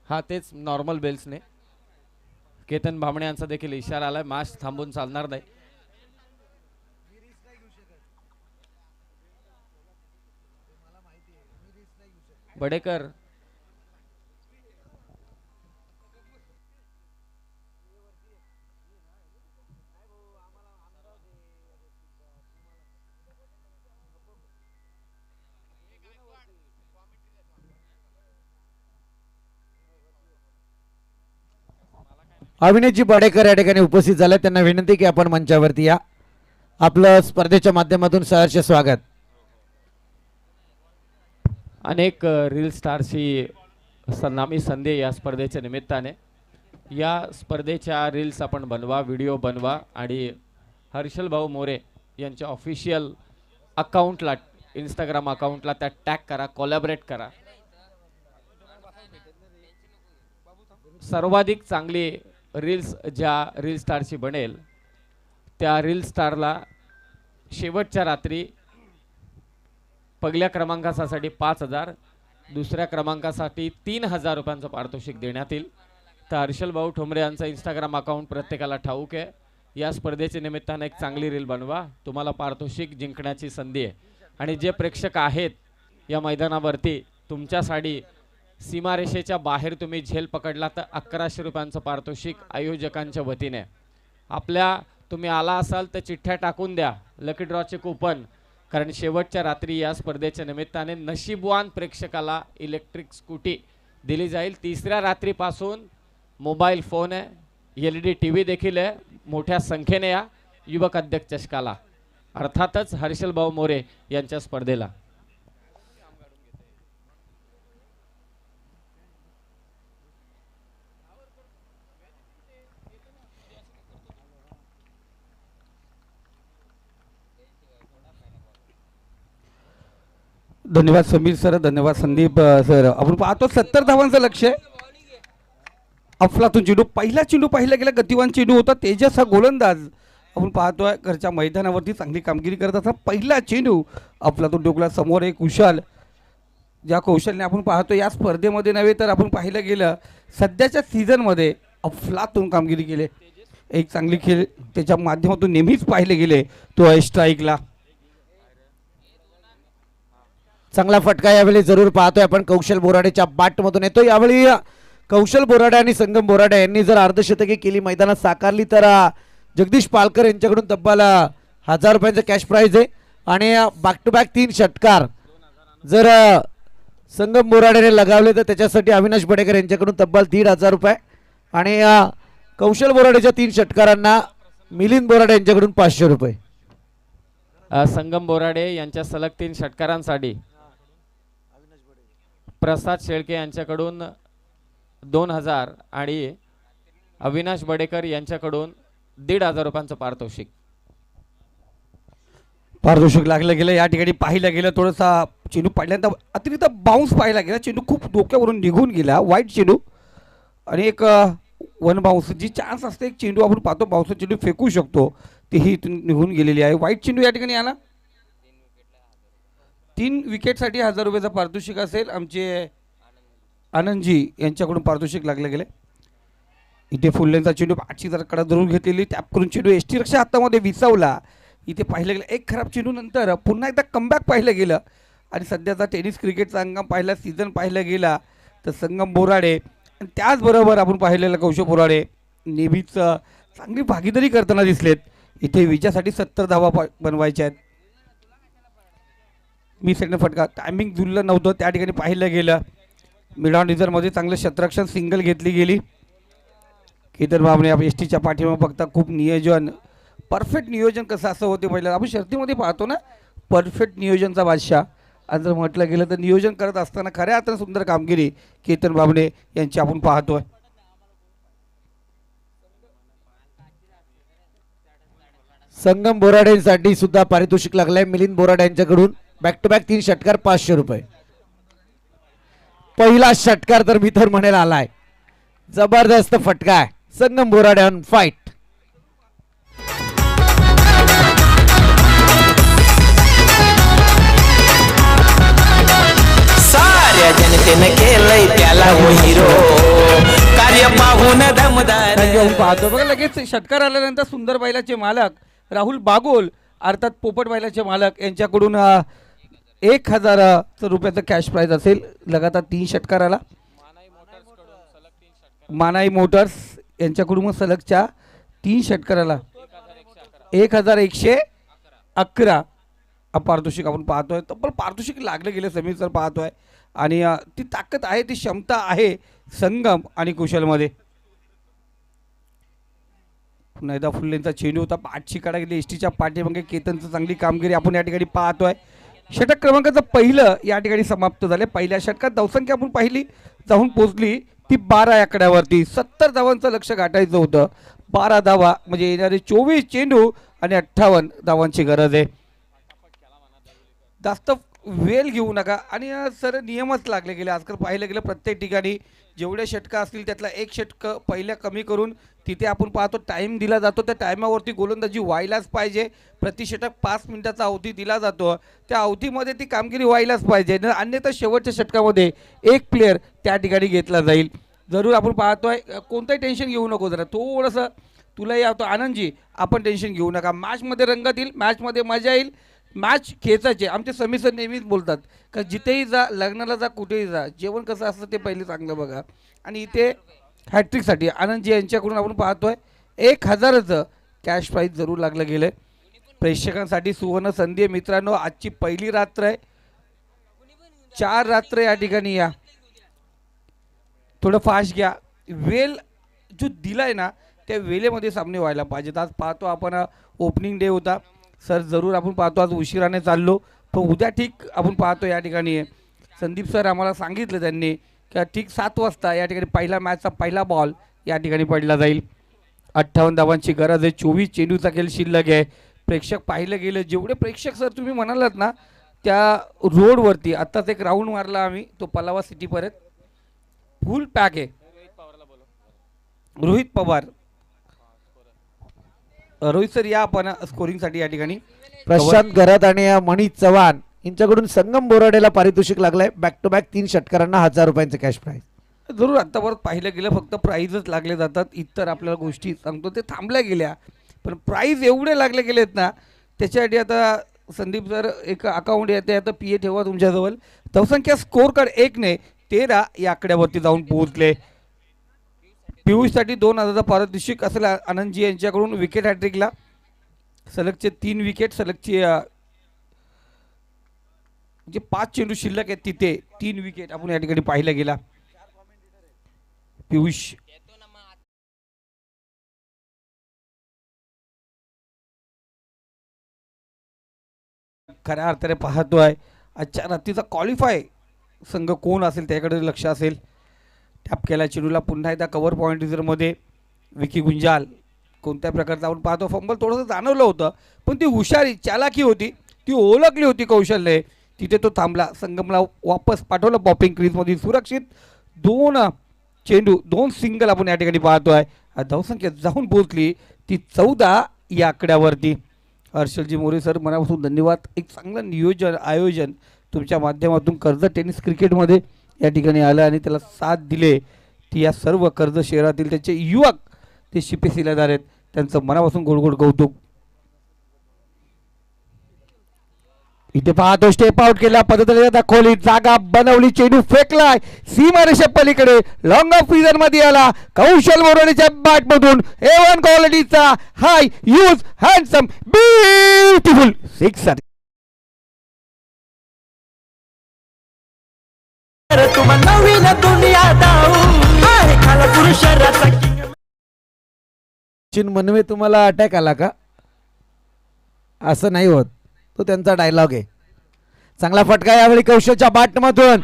Speaker 2: हा, तेच नॉर्मल बेल्सने. केतन भामणे यांचा देखील इशारा आलाय, मॅच थांबून चालणार नाही. बडेकर,
Speaker 1: अविनाशजी बडेकर या ठिकाणी उपस्थित झाले. त्यांना विनंती की आपण मंचावरती या. आपलं स्पर्धेच्या माध्यमातून सहर्ष स्वागत.
Speaker 2: अनेक रील स्टारची सन्नामी संधी या स्पर्धेच्या निमित्ताने. या स्पर्धेच्या रील्स आपण बनवा, व्हिडिओ बनवा आणि हर्षल भाऊ मोरे यांच्या ऑफिशियल अकाउंटला, इंस्टाग्राम अकाउंटला त्या टॅग करा, कोलॅबरेट करा. सर्वाधिक चांगली रील्स ज्या रील स्टारची बनेल त्या रील स्टारला शेवटच्या रात्री पहिल्या क्रमांकासाठी 5,000, दुसऱ्या क्रमांकासाठी 3,000 रुपयांचं पारितोषिक देण्यात येईल. तर हर्षल भाऊ ठोंबरे यांचं इंस्टाग्राम अकाउंट प्रत्येकाला ठाऊक आहे. या स्पर्धेच्या निमित्तानं एक चांगली रील बनवा, तुम्हाला पारितोषिक जिंकण्याची संधी आहे. आणि जे प्रेक्षक आहेत या मैदानावरती, तुमच्यासाठी सीमारेषेच्या बाहेर तुम्ही झेल पकडला तर 1100 रुपयांचं पारितोषिक आयोजकांच्या वतीने. तुम्ही आला असाल तर चिठ्ठ्या टाकून द्या, लकी ड्रॉचे कुपन, कारण शेवटच्या रात्री या स्पर्धेच्या निमित्ताने नशीबवान प्रेक्षकाला इलेक्ट्रिक स्कूटी दिली जाईल. तिसऱ्या रात्रीपासून मोबाईल फोन आहे, LED TV देखील आहे. मोठ्या संख्येने या युवक अध्यक्ष चषकाला, अर्थातच हर्षल भाऊ मोरे यांच्या स्पर्धेला.
Speaker 4: धन्यवाद समीर सर, धन्यवाद संदीप सर. आपण पाहतो 70 धावांचं लक्ष आहे. अफलातून चेंडू, पहिला चेंडू पाहिला गेला, गतिवान चेंडू होता. तेजस हा गोलंदाज आपण पाहतोय घरच्या मैदानावरती चांगली कामगिरी करत असा. पहिला चेंडू अफलातून डोकला, समोर एक कुशाल, ज्या कौशल्याने आपण पाहतो या स्पर्धेमध्ये नव्हे तर आपण पाहिलं गेलं सध्याच्या सीझनमध्ये अफलातून कामगिरी केली. एक चांगली खेळ त्याच्या माध्यमातून नेहमीच पाहिले गेले. तो आहे स्ट्राईकला.
Speaker 1: चांगला फटका यावेळी जरूर पाहतोय आपण. कौशल बोराडेच्या बाटमधून येतो. यावेळी कौशल बोराडे आणि संगम बोराडे यांनी जर अर्धशतकी केली, मैदानात साकारली, तर जगदीश पालकर यांच्याकडून तब्बल 1000 रुपयांचं कॅश प्राइज आहे. आणि बॅक टू बॅक 3 षटकार जर संगम बोराडेने लगावले तर त्याच्यासाठी अविनाश बडेकर यांच्याकडून तब्बल 1,500 रुपये आणि कौशल बोराडेच्या 3 षटकारांना मिलिंद बोराडे यांच्याकडून 500 रुपये.
Speaker 2: संगम बोराडे यांच्या सलग 3 षटकारांसाठी प्रसाद शेळके यांच्याकडून 2,000 आणि अविनाश बडेकर यांच्याकडून 1,500 रुपयांचं पारितोषिक.
Speaker 4: पारितोषिक लागलं गेलं. या ठिकाणी पाहिलं गेलं थोडासा चेंडू पडल्यानंतर अतिरिक्त बाउन्स पाहायला गेला. चेंडू खूप डोक्यावरून निघून गेला. वाईट चेंडू आणि एक वन बाउन्स जी चान्स असते एक चेंडू आपण पाहतो बाउन्स चेंडू फेकू शकतो तीही इथून निघून गेलेली आहे. वाईट चेंडू या ठिकाणी आला. 3 विकेटसाठी 1,000 रुपयाचा पारितोषिक असेल. आमचे आनंदजी यांच्याकडून पारितोषिक लागलं गेले. इथे फुल्लेंचा चेंडू आठची जरा कडा धरून घेतलेली टॅप करून चेंडू एस टी रक्षा हातामध्ये विसावला. इथे पाहिलं गेलं एक खराब चेंडू नंतर पुन्हा एकदा कमबॅक पाहिलं गेलं आणि सध्याचा टेनिस क्रिकेटचा अंगम पाहिला सीझन पाहिला गेला तर संगम बोराडे आणि त्याचबरोबर आपण पाहिलेलं कौशल बोराडे नेहमीच चांगली भागीदारी करताना दिसलेत. इथे विजयासाठी 70 धावा बनवायच्या आहेत. मी सेकंड फटका टायमिंग जुळलं नव्हतं त्या ठिकाणी पाहिलं गेलं. मिड ऑन रिझर्वमध्ये चांगलं शतरक्षण सिंगल घेतली गेली. केतन बाबणे आपण एस टीच्या पाठीमागे बघता खूप नियोजन परफेक्ट नियोजन कसं असं होते पहिलं आपण शर्तीमध्ये पाहतो ना परफेक्ट नियोजनचा बादशाह. आणि जर म्हटलं गेलं तर नियोजन करत असताना खऱ्या अर्थानं सुंदर कामगिरी केतन बाबणे यांची आपण पाहतोय.
Speaker 1: संगम बोराडेसाठी सुद्धा पारितोषिक लागलंय मिलिंद बोराडे यांच्याकडून बॅक टू बॅक 3 षटकार 500 रुपये. पहिला षटकार तर मी तर म्हणेल आलाय. जबरदस्त फटका आहे. संगम बोराडे ऑन फाईट.
Speaker 3: साऱ्या जनतेनं केलंय त्याला हो हिरो कार्य पाहून दमदार.
Speaker 4: आपण पाहतो बघा लगेच षटकार आल्यानंतर सुंदर बैलाचे मालक राहुल बागोल अर्थात पोपट बैलाचे मालक यांच्याकडून 1,000 रुपयाचं कॅश प्राईज असेल. लगातार 3 षटकाराला मानाई मोटर्स यांच्याकडून मग सलगच्या 3 षटकाराला 1,111 पारितोषिक आपण पाहतोय. तब्बल पारितोषिक लागले गेले समीर सर पाहतोय आणि ती ताकद आहे ती क्षमता आहे संगम आणि कुशलमध्ये. पुन्हा एकदा फुल्लेंचा चेंडू होता 8ची काढा गेली एस टीच्या पाठीमागे केतनचं चांगली कामगिरी आपण या ठिकाणी पाहतोय. षटक क्रमांकाचं पहिलं या ठिकाणी समाप्त झाले. पहिल्या षटकात धावसंख्या आपण पाहिली जाऊन पोहोचली ती 12 आकड्यावरती. 70 धावांचं लक्ष गाठायचं होतं. 12 धावा म्हणजे येणारे 24 चेंडू आणि 58 धावांची गरज आहे. जास्त वेळ घेऊ नका आणि सर नियमच लागले गेले. आजकाल पाहिलं गेलं प्रत्येक ठिकाणी जेवढे षटकं असतील त्यातला एक षटकं पहिल्या कमी करून तिथे आपण पाहतो टाईम दिला जातो. त्या टायमावरती गोलंदाजी व्हायलाच पाहिजे. प्रति षटक 5 मिनिटाचा अवधी दिला जातो. त्या अवधीमध्ये ती कामगिरी व्हायलाच पाहिजे. अन्यथा शेवटच्या षटकामध्ये एक प्लेअर त्या ठिकाणी घेतला जाईल. जरूर आपण पाहतोय कोणतंही टेन्शन घेऊ नको. जरा थोडंसं तुलाही आवतो आनंदजी आपण टेन्शन घेऊ नका. मॅचमध्ये रंगत येईल मॅचमध्ये मजा येईल. मॅच खेचायचे. आमचे समीर सर नेहमीच बोलतात का जिथेही जा लग्नाला जा कुठेही जा जेवण कसं असतं ते पहिले चांगलं बघा. आणि इथे हॅट्रिकसाठी आनंदजी यांच्याकडून आपण पाहतोय 1,000चं कॅश प्राईज जरूर लागलं गेलं. प्रेक्षकांसाठी सुवर्ण संधी आहे मित्रांनो. आजची पहिली रात्र आहे. 4 रात्र या ठिकाणी या थोडं फास्ट घ्या. वेळ जो दिलाय ना त्या वेळेमध्ये सामने व्हायला पाहिजेत. आज पाहतो आपण ओपनिंग डे होता सर जरूर आपण पाहतो आज उशिराने चाललो पण उद्या ठीक आपण पाहतो या ठिकाणी संदीप सर आम्हाला सांगितलं त्यांनी की ठीक 7 वाजता या ठिकाणी पहिला मॅचचा पहिला बॉल या ठिकाणी पडला जाईल. 58 धावांची गरज आहे. 24 चेंडूचा खेळ शिल्लक आहे. प्रेक्षक पाहिलं गेलं जेवढे प्रेक्षक सर तुम्ही म्हणालात ना त्या रोडवरती आत्ताच एक राऊंड मारला आम्ही तो पलावा सिटीपर्यंत फुल पॅक आहे. रोहित पवार रोहित सर या आपण स्कोरिंगसाठी या ठिकाणी
Speaker 1: प्रशांत घरात आणि मनीष चव्हाण यांच्याकडून संगम बोराडेला पारितोषिक लागलंय. बॅक टू बॅक 3 षटकारांना 1,000 रुपयांचं कॅश प्राईज.
Speaker 4: जरूर आत्तापर्यंत पाहिलं गेलं फक्त प्राईजच लागले जातात. इतर आपल्याला गोष्टी सांगतो ते थांबल्या गेल्या पण प्राईज एवढे लागले गेलेत ना त्याच्यासाठी आता संदीप सर एक अकाउंट येते आता पी ए ठेवा तुमच्याजवळ. धावसंख्या स्कोर कार्ड 1ने 13 या आकड्यावरती जाऊन पोहोचले. पियुषसाठी 2,000चा पारितोषिक असेल आनंदजी यांच्याकडून. विकेट हॅट्रिकला सलगचे 3 विकेट सलगची जे 5 चेंडू शिल्लक आहेत तिथे 3 विकेट आपण या ठिकाणी पाहिला गेला. पियुष खऱ्या अर्थाने पाहतोय आजच्या रात्रीचा क्वालिफाय संघ कोण असेल त्याकडे लक्ष असेल. टॅप केला चेंडूला पुन्हा एकदा कव्हर पॉईंट रिझर्वमध्ये विकी गुंजाल. कोणत्या प्रकारचं आपण पाहतो फंबल थोडंसं जाणवलं होतं पण ती हुशारी चालाकी होती ती ओळखली होती कौशल्य तिथे तो थांबला. संगमला वापस पाठवलं पॉपिंग क्रीजमध्ये सुरक्षित 2 चेंडू 2 सिंगल आपण या ठिकाणी पाहतोय. धावसंख्या जाऊन पोहोचली ती 14 या आकड्यावरती. हर्षलजी मोरे सर मनापासून धन्यवाद. एक चांगलं नियोजन आयोजन तुमच्या माध्यमातून कर्ज टेनिस क्रिकेटमध्ये या ठिकाणी आलं आणि त्याला साथ दिले ती या सर्व कर्ज शहरातील त्याचे युवक ते शिपेशिलेदार आहेत त्यांचं मनापासून गोड कौतुक. इथे पाहतो स्टेप आउट केल्या पद्धतीने दाखवली जागा बनवली चेंडू फेकलाय सीमारेषे पलीकडे लॉंग ऑफ फ्रीजर मध्ये आला. कौशल मोरडीच्या बॅट मधून A1 क्वालिटीचा हाय यूज हँडसम ब्युटिफुल 6.
Speaker 1: सचिन मनवे तुम्हाला अटॅक आला का? असं नाही होत तो त्यांचा डायलॉग आहे. चांगला फटका यावेळी कौशलच्या बॅटमधून.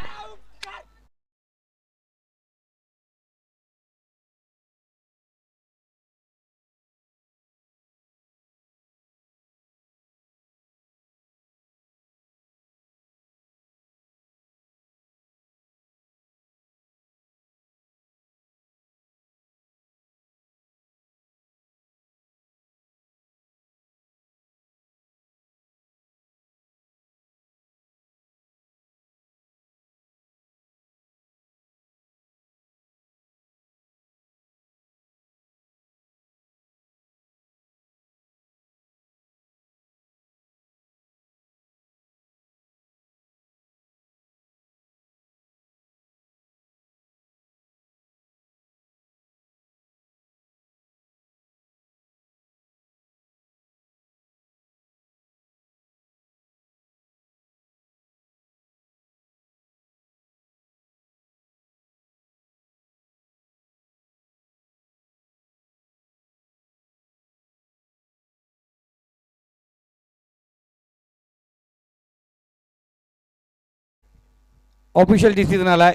Speaker 4: ऑफिशियल डिसिजन आलाय.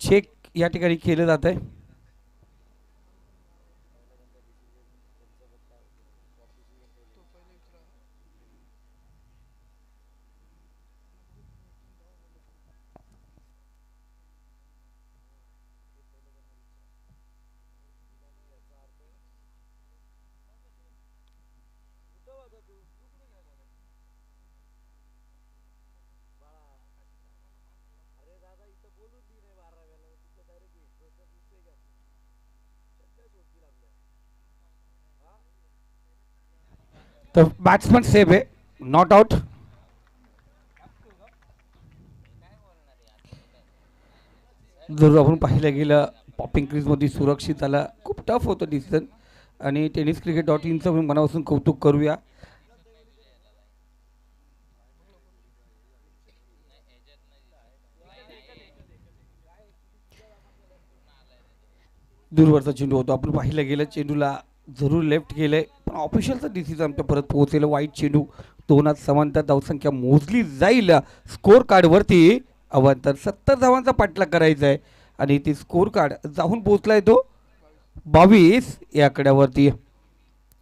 Speaker 4: चेक या ठिकाणी केलं जात आहे. तर बॅट्समन सेफ आहे नॉट आउट. जर आपण पाहिलं गेलं पॉपिंग क्रीजमध्ये सुरक्षित आला खूप टफ होतं डिसिजन आणि टेनिस क्रिकेट .inचं मी मनापासून कौतुक करूया. दूरवरचा चेंडू होतो आपण पाहिलं गेलं चेंडूला जरूर लेफ्ट केलंय पण ऑफिशियलचं डिसिजन आमच्या परत पोहोचेल. वाईट चेंडू 2 समांतर धावसंख्या मोजली जाईल स्कोर कार्डवरती. अवांतर 70 धावांचा पाठलाग करायचा आहे आणि ती स्कोर कार्ड जाऊन पोहोचलाय तो 22 या आकड्यावरती.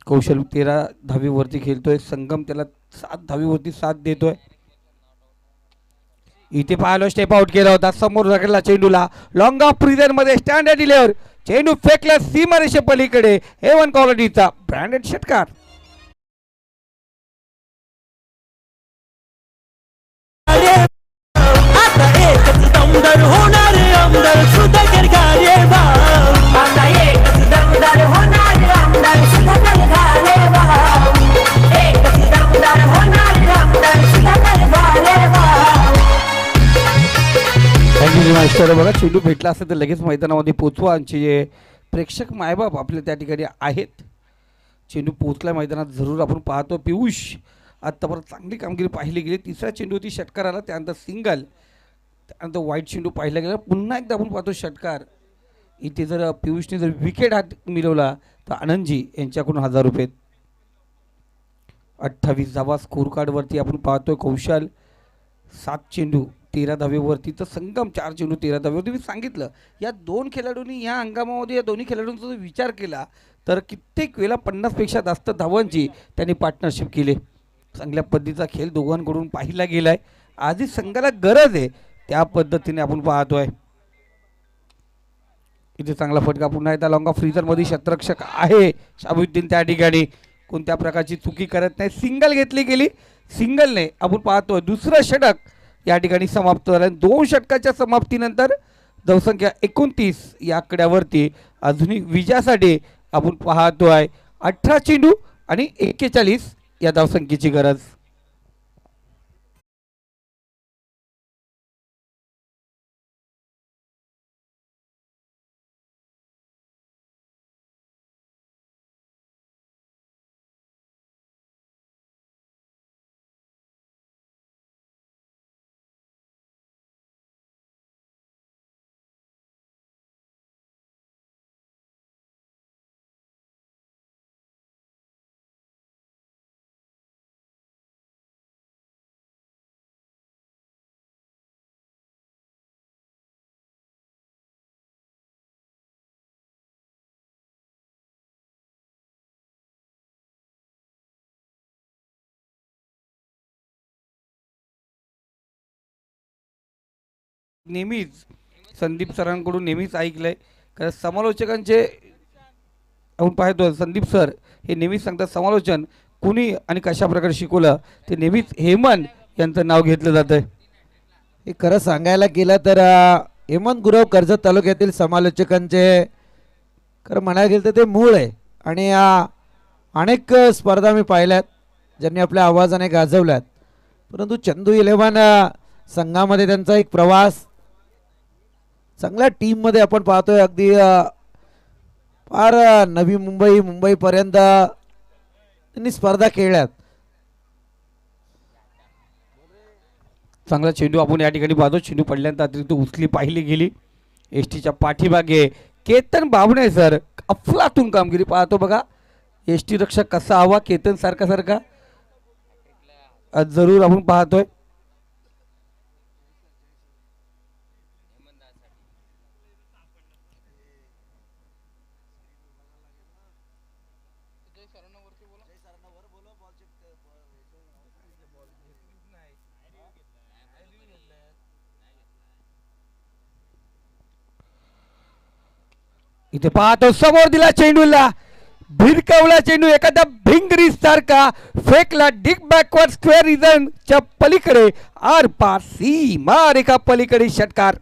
Speaker 4: कौशल 13 धावीवरती खेळतोय. संगम त्याला 7 धावीवरती साथ देतोय. इथे पाहिलं स्टेप आउट केला होता समोर रगडला चेंडूला लॉंग ऑफ प्रिझन मध्ये स्टँडर्ड डिलेवर चेंडू फेकला सीमारेषे पलीकडे A1 क्वालिटीचा ब्रँडेड षटकार. बघा चेंडू भेटला असेल तर लगेच मैदानामध्ये पोचवा. आमचे जे प्रेक्षक मायबाप आपले त्या ठिकाणी आहेत चेंडू पोचला मैदानात जरूर आपण पाहतो. पियुष आत्तापर्यंत चांगली कामगिरी पाहिली गेली. तिसऱ्या चेंडूवरती षटकार आला, त्यानंतर सिंगल, त्यानंतर वाईट चेंडू पाहिला गेला. पुन्हा एकदा आपण पाहतो षटकार. इथे जर पियुषने जर विकेट हात मिळवला तर आनंदजी यांच्याकडून 1000 रुपये. 28 धावा स्कोर कार्डवरती आपण पाहतोय. कौशल 7 चेंडू 13 धावेवरती, तर संगम 4 चेंडू 13 धावेवरती. मी सांगितलं या दोन खेळाडूंनी या हंगामामध्ये या दोन्ही खेळाडूंचा जर विचार केला तर कित्येक वेळा 50पेक्षा जास्त धावांची त्यांनी पार्टनरशिप केली. चांगल्या पद्धतीचा खेळ दोघांकडून पाहिला गेलाय. आधी संघाला गरज आहे त्या पद्धतीने आपण पाहतोय. इथे चांगला फटका, पुन्हा एकदा लॉंग ऑफ फ्रीजरमध्ये शतरक्षक आहे शाबुद्दीन, त्या ठिकाणी कोणत्या प्रकारची चुकी करत नाही. सिंगल घेतली गेली, सिंगलने आपण पाहतोय दुसरं षटक या ठिकाणी समाप्त झालं. 2 षटकाच्या समाप्तीनंतर धावसंख्या 29 या आकड्यावरती अजूनही विजयासाठी आपण पाहतोय 18 चेंडू आणि 41 या धावसंख्येची गरज. नेहमीच संदीप सरांकडून नेहमीच ऐकलंय, कारण समालोचकांचे आपण पाहतो संदीप सर हे नेहमीच सांगतात समालोचन कुणी आणि कशा प्रकारे शिकवलं ते नेहमीच हेमंत यांचं नाव घेतलं जातं.
Speaker 1: हे खरं सांगायला गेलं तर हेमंत गुरव कर्जत तालुक्यातील समालोचकांचे खरं म्हणायला गेलं तर ते मूळ आहे. आणि अनेक स्पर्धा मी पाहिल्यात ज्यांनी आपल्या आवाजाने गाजवल्यात. परंतु चंदू 11 संघामध्ये त्यांचा एक प्रवास, चांगल्या टीममध्ये आपण पाहतोय. अगदी फार नवी मुंबईपर्यंत त्यांनी स्पर्धा खेळल्यात.
Speaker 4: चांगला चेंडू आपण या ठिकाणी पाहतो. चेंडू पडल्यानंतर अतिरिक्त उचली पाहिली गेली. एसटीच्या पाठीमागे केतन बावणे सर अफलातून कामगिरी पाहतो बघा. एसटी रक्षक कसा हवा केतन सारखा जरूर आपण पाहतोय. इथे पाहतो समोर दिला चेंडूला, भिरकवला चेंडू एखादा भिंगरी सारखा फेकला डिग बॅकवर्ड स्क्वेअर रिजनच्या पलीकडे आर पार सीमा रेखा पलीकडे षटकार.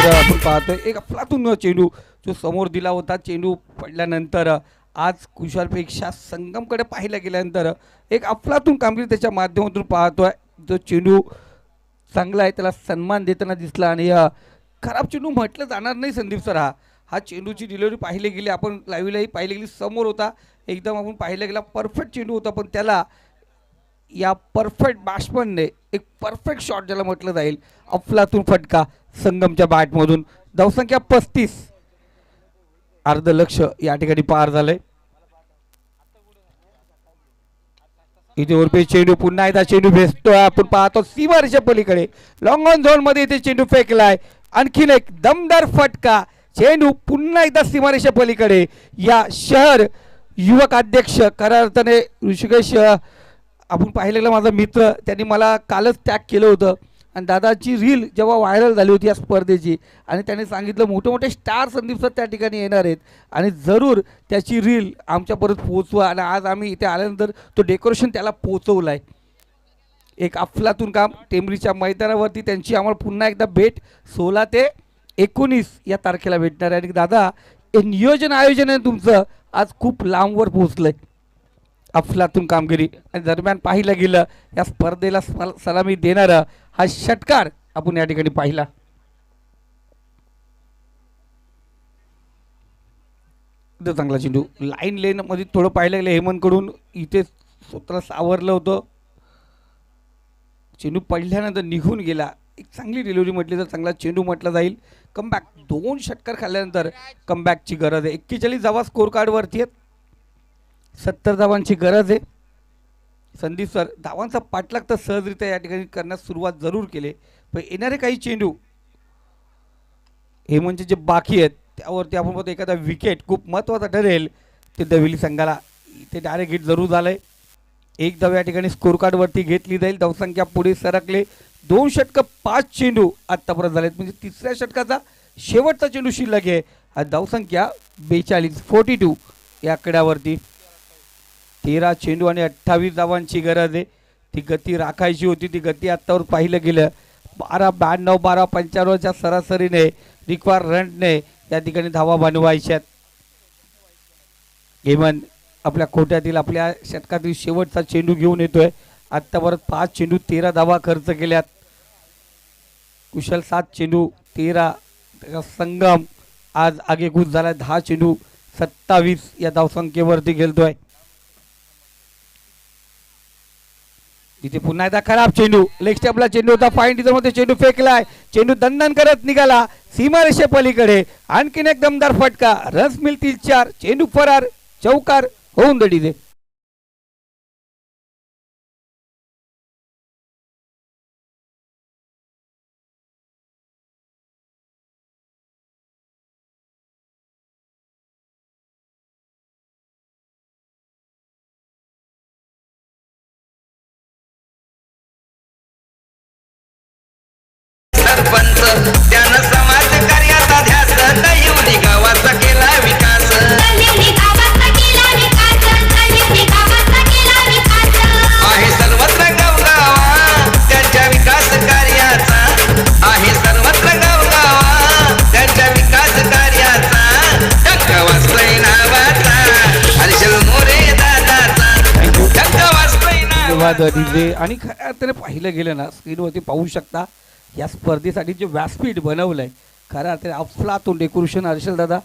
Speaker 4: आपण पाहतोय एक अफलातून चेंडू जो समोर दिला होता. चेंडू पडल्यानंतर आज कुशालपेक्षा संगमकडे पाहिला गेल्यानंतर एक अफलातून कामगिरी त्याच्या माध्यमातून पाहतोय. जो चेंडू चांगला आहे त्याला सन्मान देताना दिसला आणि खराब चेंडू म्हटलं जाणार नाही संदीप सर. हा चेंडूची डिलिव्हरी पाहिली गेली, आपण लाईव्हलाही पाहिली गेली, समोर होता एकदम आपण पाहिला गेला परफेक्ट चेंडू होता. पण त्याला या परफेक्ट बॅट्समनने एक परफेक्ट शॉट ज्याला म्हटलं जाईल अफलातून फटका संगमच्या बॅटमधून. धावसंख्या 35, अर्ध लक्ष या ठिकाणी पार झालंय. इथे उरपे चेंडू पुन्हा एकदा चेंडू भेटतोय. आपण पाहतो सीमारेषा पलीकडे लॉंग ऑन झोन मध्ये इथे चेंडू फेकलाय. आणखीन एक दमदार फटका, चेंडू पुन्हा एकदा सीमारेषा पलीकडे. या शहर युवक अध्यक्ष खऱ्या अर्थाने ऋषिकेश आपण पाहिलं गेलं माझा मित्र, त्यांनी मला कालच टॅग केलं होतं आणि दादाची रील जेव्हा व्हायरल झाली होती या स्पर्धेची आणि त्याने सांगितलं मोठे मोठे स्टार संदीप सर त्या ठिकाणी येणार आहेत आणि जरूर त्याची रील आमच्यापर्यंत पोहोचवा. आणि आज आम्ही इथे आल्यानंतर तो डेकोरेशन त्याला पोहोचवलं आहे. एक अफलातून काम. टेंबरीच्या मैदानावरती त्यांची आम्हाला पुन्हा एकदा भेट 16 ते 19 या तारखेला भेटणार आहे. आणि दादा हे नियोजन आयोजन आहे तुमचं आज खूप लांबवर पोहोचलं आहे. अफलातून कामगिरी आणि दरम्यान पाहिलं गेलं या स्पर्धेला सलामी देणारा हा षटकार आपण या ठिकाणी पाहिला. इथं चांगला चेंडू लाईन लेन मध्ये थोडं पाहिलं गेलं हेमंतकडून, इथे स्वतःला सावरलं होतं. चेंडू पडल्यानंतर निघून गेला. एक चांगली डिलिव्हरी म्हटली तर चांगला चेंडू म्हटलं जाईल. कमबॅक 2 षटकार खाल्ल्यानंतर कमबॅकची गरज आहे. 41 धावा स्कोर कार्डवरती आहेत. 70 धावांची गरज आहे. संदीप सर धावांचा पाठलाग तर सहजरित्या या ठिकाणी करण्यास सुरुवात जरूर केली, पण येणारे काही चेंडू हे म्हणजे जे बाकी आहेत त्यावरती आपण बघतो एखादा विकेट खूप महत्त्वाचा ठरेल. ते दविली संघाला इथे डायरेक्ट हिट जरूर झालंय. एक धाव या ठिकाणी स्कोर कार्डवरती घेतली जाईल. धावसंख्या पुढे सरकले. 2 षटकं 5 चेंडू आत्तापर्यंत झालेत, म्हणजे तिसऱ्या षटकाचा शेवटचा चेंडू शिल्लक आहे. आज धावसंख्या 42 या आकड्यावरती. 13 चेंडू आणि 28 धावांची गरज आहे. ती गती राखायची होती. ती गती आत्तावर पाहिलं गेलं 12-92 12-95च्या सरासरीने रिक्वायर रनने या ठिकाणी धावा बनवायच्यात. हेमंत आपल्या खोट्यातील आपल्या षटकातील शेवटचा चेंडू घेऊन येतोय. आत्तापर्यंत 5 चेंडू 13 धावा खर्च केल्यात. कुशल 7 चेंडू 13. संगम आज आगेकूच झाला 10 चेंडू 27 या धावसंख्येवरती गेलतोय. इथे पुन्हा एकदा खराब चेंडू. लेग स्टेपला चेंडू होता. फाईन डिझर मध्ये चेंडू फेकलाय. चेंडू दंडन करत निघाला सीमारेषे पलीकडे. आणखीन एक दमदार फटका. रन्स मिळतील 4. चेंडू फरार. चौकार होऊन दडी दे.
Speaker 3: सरपंच त्यानं समाज कार्याचा ध्यास दहिवली गावाचा केला विकास. आहे सर्वत्र गावगावा त्यांच्या विकास कार्याचा. आहे सर्वत्र गावगावा त्यांच्या विकास कार्याचा. धक्का वाजतोय नावाचा हर्षल मोरे दादाचा. धक्का वाजतोय नावाचा.
Speaker 4: आणि खऱ्या अर्थाने पाहिलं गेलं ना स्क्रीनवरती पाहू शकता या स्पर्धेसाठी जे व्यासपीठ बनवलंय खऱ्या अर्थाने अफलातून डेकोरेशन हर्षल दादा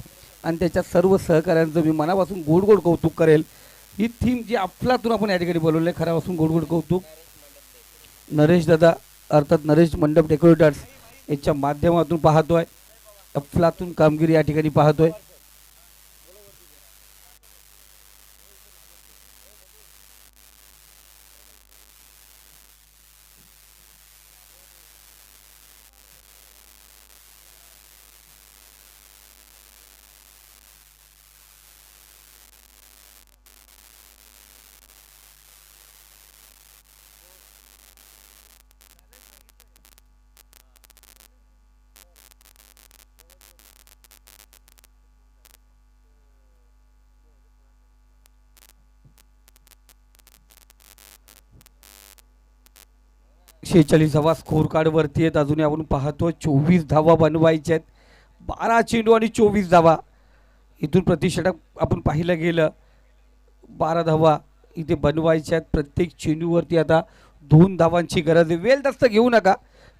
Speaker 4: आणि त्याच्या सर्व सहकाऱ्यांचं मी मनापासून गोड गोड कौतुक करेल. ही थीम जी अफलातून आपण या ठिकाणी बनवलं आहे खऱ्यापासून गोड गोड कौतुक. नरेश दादा अर्थात नरेश मंडप डेकोरेटर्स याच्या माध्यमातून पाहतोय. अफलातून कामगिरी या ठिकाणी पाहतोय. धावा स्कोर कार्डवरती आहेत. अजूनही आपण पाहतो 24 धावा बनवायच्या आहेत. 12 चेंडू आणि 24 धावा. इथून प्रतिषटक आपण पाहिलं गेलं 12 धावा इथे बनवायच्या आहेत. प्रत्येक चेंडूवरती आता 2 धावांची गरज आहे. वेल जास्त घेऊ नका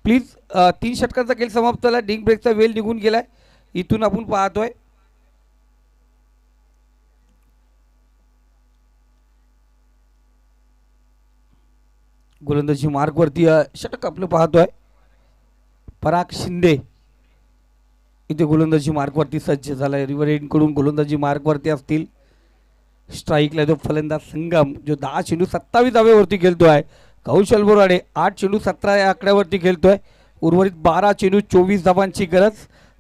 Speaker 4: प्लीज. 3 षटकांचा खेळ समाप्त झाला. डिंग ब्रेकचा वेल निघून गेलाय. इथून आपण पाहतोय गोलंदाजी मार्कवरती षटक आपलं पाहतोय पराग शिंदे. इथे गोलंदाजी मार्कवरती सज्ज झालाय. रिव्हर एंडकडून गोलंदाजी मार्कवरती असतील. स्ट्राईकला जो फलंदाज संगम जो 10 चेंडू 27 धावेवरती खेळतोय. कौशल बोराडे 8 चेंडू 17 या आकड्यावरती खेळतोय. उर्वरित 12 चेंडू 24 धावांची गरज.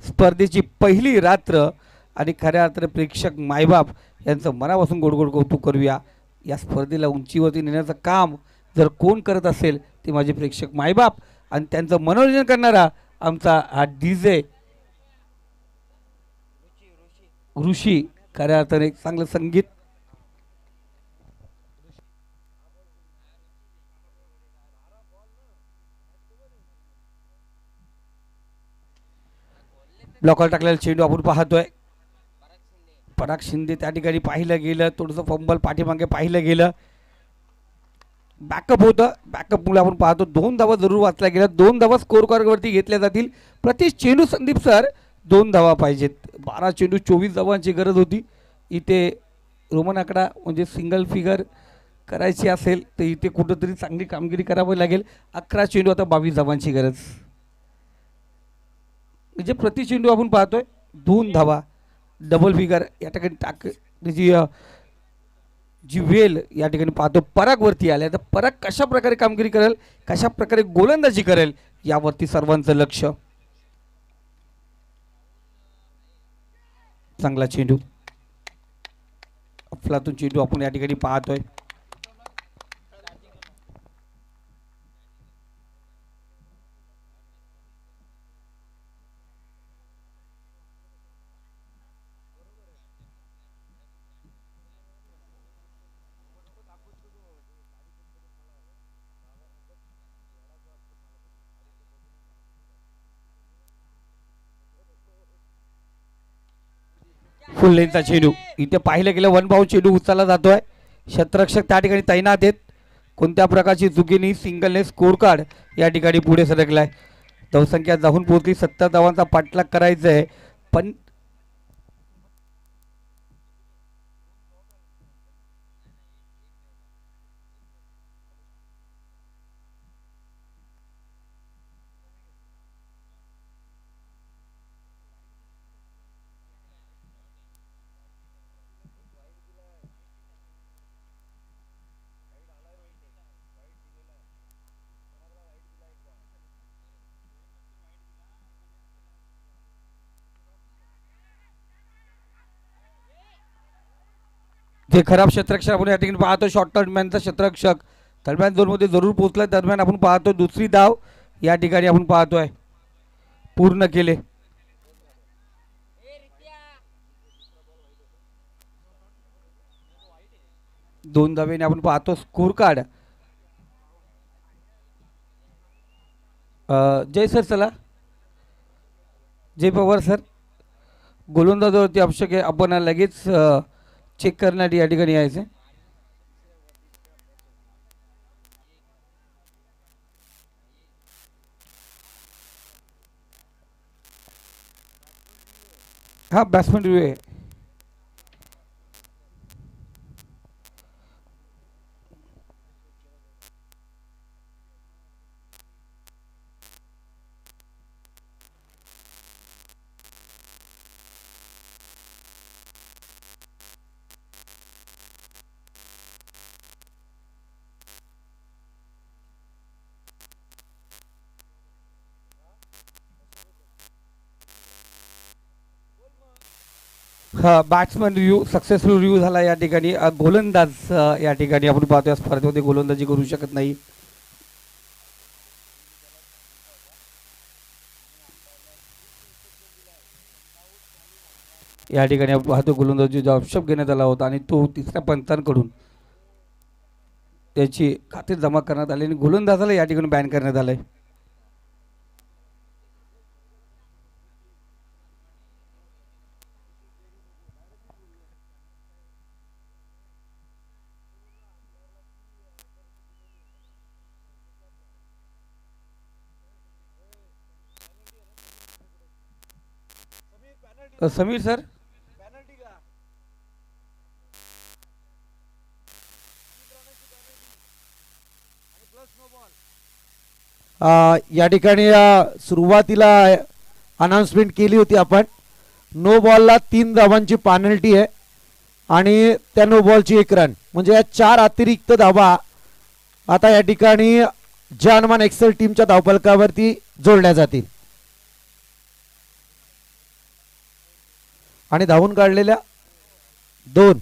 Speaker 4: स्पर्धेची पहिली रात्र आणि खऱ्या अर्थाने प्रेक्षक मायबाप यांचं मनापासून गोड गोड कौतुक करूया. या स्पर्धेला उंचीवरती नेण्याचं काम जर कोण करत असेल ते माझे प्रेक्षक मायबाप आणि त्यांचं मनोरंजन करणारा आमचा हा डीजे ऋषी. खऱ्या अर्थाने एक चांगलं संगीत. ब्लॉकवर टाकलेला चेंडू आपण पाहतोय. पराग शिंदे त्या ठिकाणी पाहिलं गेलं, थोडंसं फंबल पाठीमागे पाहिलं गेलं. बॅकअप होतं, बॅकअपमुळे आपण पाहतो 2 धावा जरूर वाचल्या गेल्या. 2 धावा स्कोर कार्डवरती घेतल्या जातील. प्रति चेंडू संदीप सर 2 धावा पाहिजेत. 12 चेंडू 24 धावांची गरज होती. इथे रोमन आकडा म्हणजे सिंगल फिगर करायची असेल तर इथे कुठंतरी चांगली कामगिरी करावी लागेल. 11 चेंडू आता 22 धावांची गरज. म्हणजे प्रति चेंडू आपण पाहतोय 2 धावा डबल फिगर या ठिकाणी जी वेल या ठिकाणी पाहतो परागवरती आल्या. तर पराग कशा प्रकारे कामगिरी करेल, कशा प्रकारे गोलंदाजी करेल यावरती सर्वांचं लक्ष. चांगला चेंडू, अफलातून चेंडू आपण या ठिकाणी पाहतोय. फुल लेनचा चेंडू इथे पाहिलं गेलं 1 बाउंड चेंडू उचलला जातोय. क्षेत्ररक्षक त्या ठिकाणी तैनात आहेत. कोणत्या प्रकारची चुकीनी सिंगलने स्कोर कार्ड या ठिकाणी पुढे सरकलाय. धावसंख्या जाऊन पोहोचली. 70 धावांचा पाठलाग करायचा आहे. पण जे खराब क्षेत्ररक्षक आपण या ठिकाणी पाहतो शॉर्ट टर्मॅनचा क्षेत्ररक्षक दरम्यान 2 मध्ये जरूर पोहोचला. दरम्यान आपण पाहतो दुसरी धाव या ठिकाणी आपण पाहतोय पूर्ण केले. दोन धावेने आपण पाहतो स्कोर कार्ड. जय सर, चला जय पवार सर, गोलंदाजावरती आवश्यक आहे. आपण लगेच चेक करण्यासाठी या ठिकाणी यायचं. हा बॅट्समॅन रिव्ह्यू आहे. हा बॅट्समॅन रिव्ह्यू सक्सेसफुल रिव्ह्यू झाला या ठिकाणी. गोलंदाज या ठिकाणी आपण पाहतो या स्पर्धेमध्ये गोलंदाजी करू शकत नाही. या ठिकाणी आपण पाहतो गोलंदाजीचा ऑप्शन घेण्यात आला होता आणि तो तिसऱ्या पंचांकडून त्याची खाते जमा करण्यात आली आणि गोलंदाजाला या ठिकाणी बॅन करण्यात आलंय. समीर सर,
Speaker 1: या ठिकाणी सुरुवातीला अनाउन्समेंट केली होती आपण. नो बॉलला 3 धावांची पेनल्टी आहे आणि त्या नो बॉलची 1 रन, म्हणजे या 4 अतिरिक्त धावा आता या ठिकाणी जानमान एक्सेल टीमच्या धावफलकावरती जोडल्या जातील. आणि धावून काढलेल्या 2.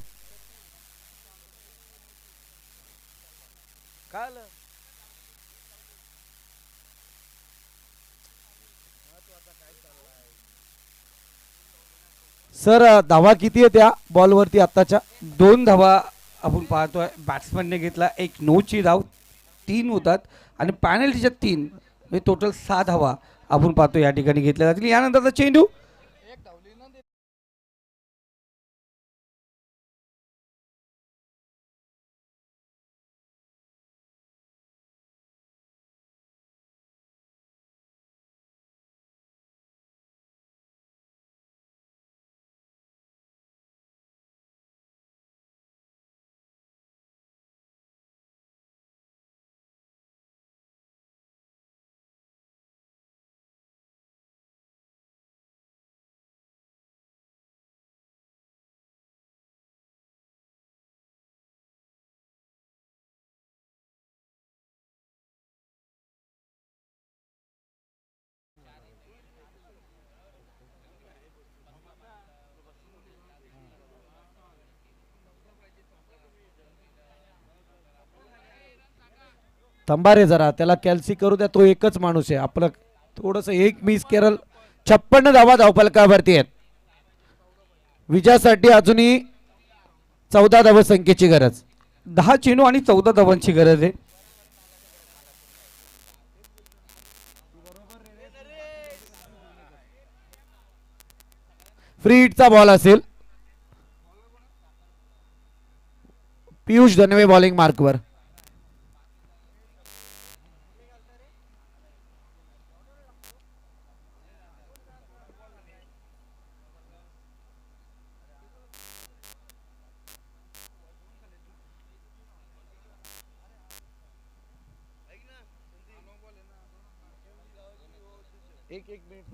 Speaker 1: सर धावा किती आहे त्या बॉलवरती आत्ताच्या?
Speaker 4: 2 धावा आपण पाहतोय. बॅट्समॅनने घेतला 1 नोची धाव, 3 होतात आणि पॅनल्टीच्या 3 म्हणजे टोटल 6 धावा आपण पाहतो या ठिकाणी घेतल्या जातील. यानंतरचा चेंडू
Speaker 1: थांबा रे जरा, त्याला कॅल्सी करू द्या, तो एकच माणूस आहे आपलं. थोडस एक मिस केरळ. 56 धावा धावफलकावरती आहेत. विजयासाठी अजूनही 14 धावसंख्येची गरज.
Speaker 4: 10 चेंडू आणि 14 धावांची गरज आहे.
Speaker 1: फ्री हिटचा बॉल असेल. पियुष धनवे बॉलिंग मार्कवर.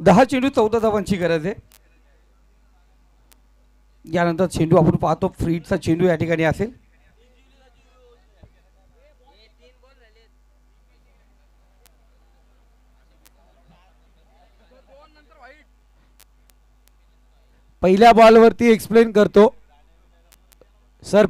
Speaker 4: दहा चेंडू 14 धावांची गरज आहे. यानंतर चेंडू आपण पाहतो फ्रीडचा चेंडू या ठिकाणी असेल.
Speaker 1: पहिल्या बॉलवरती एक्सप्लेन करतो सर.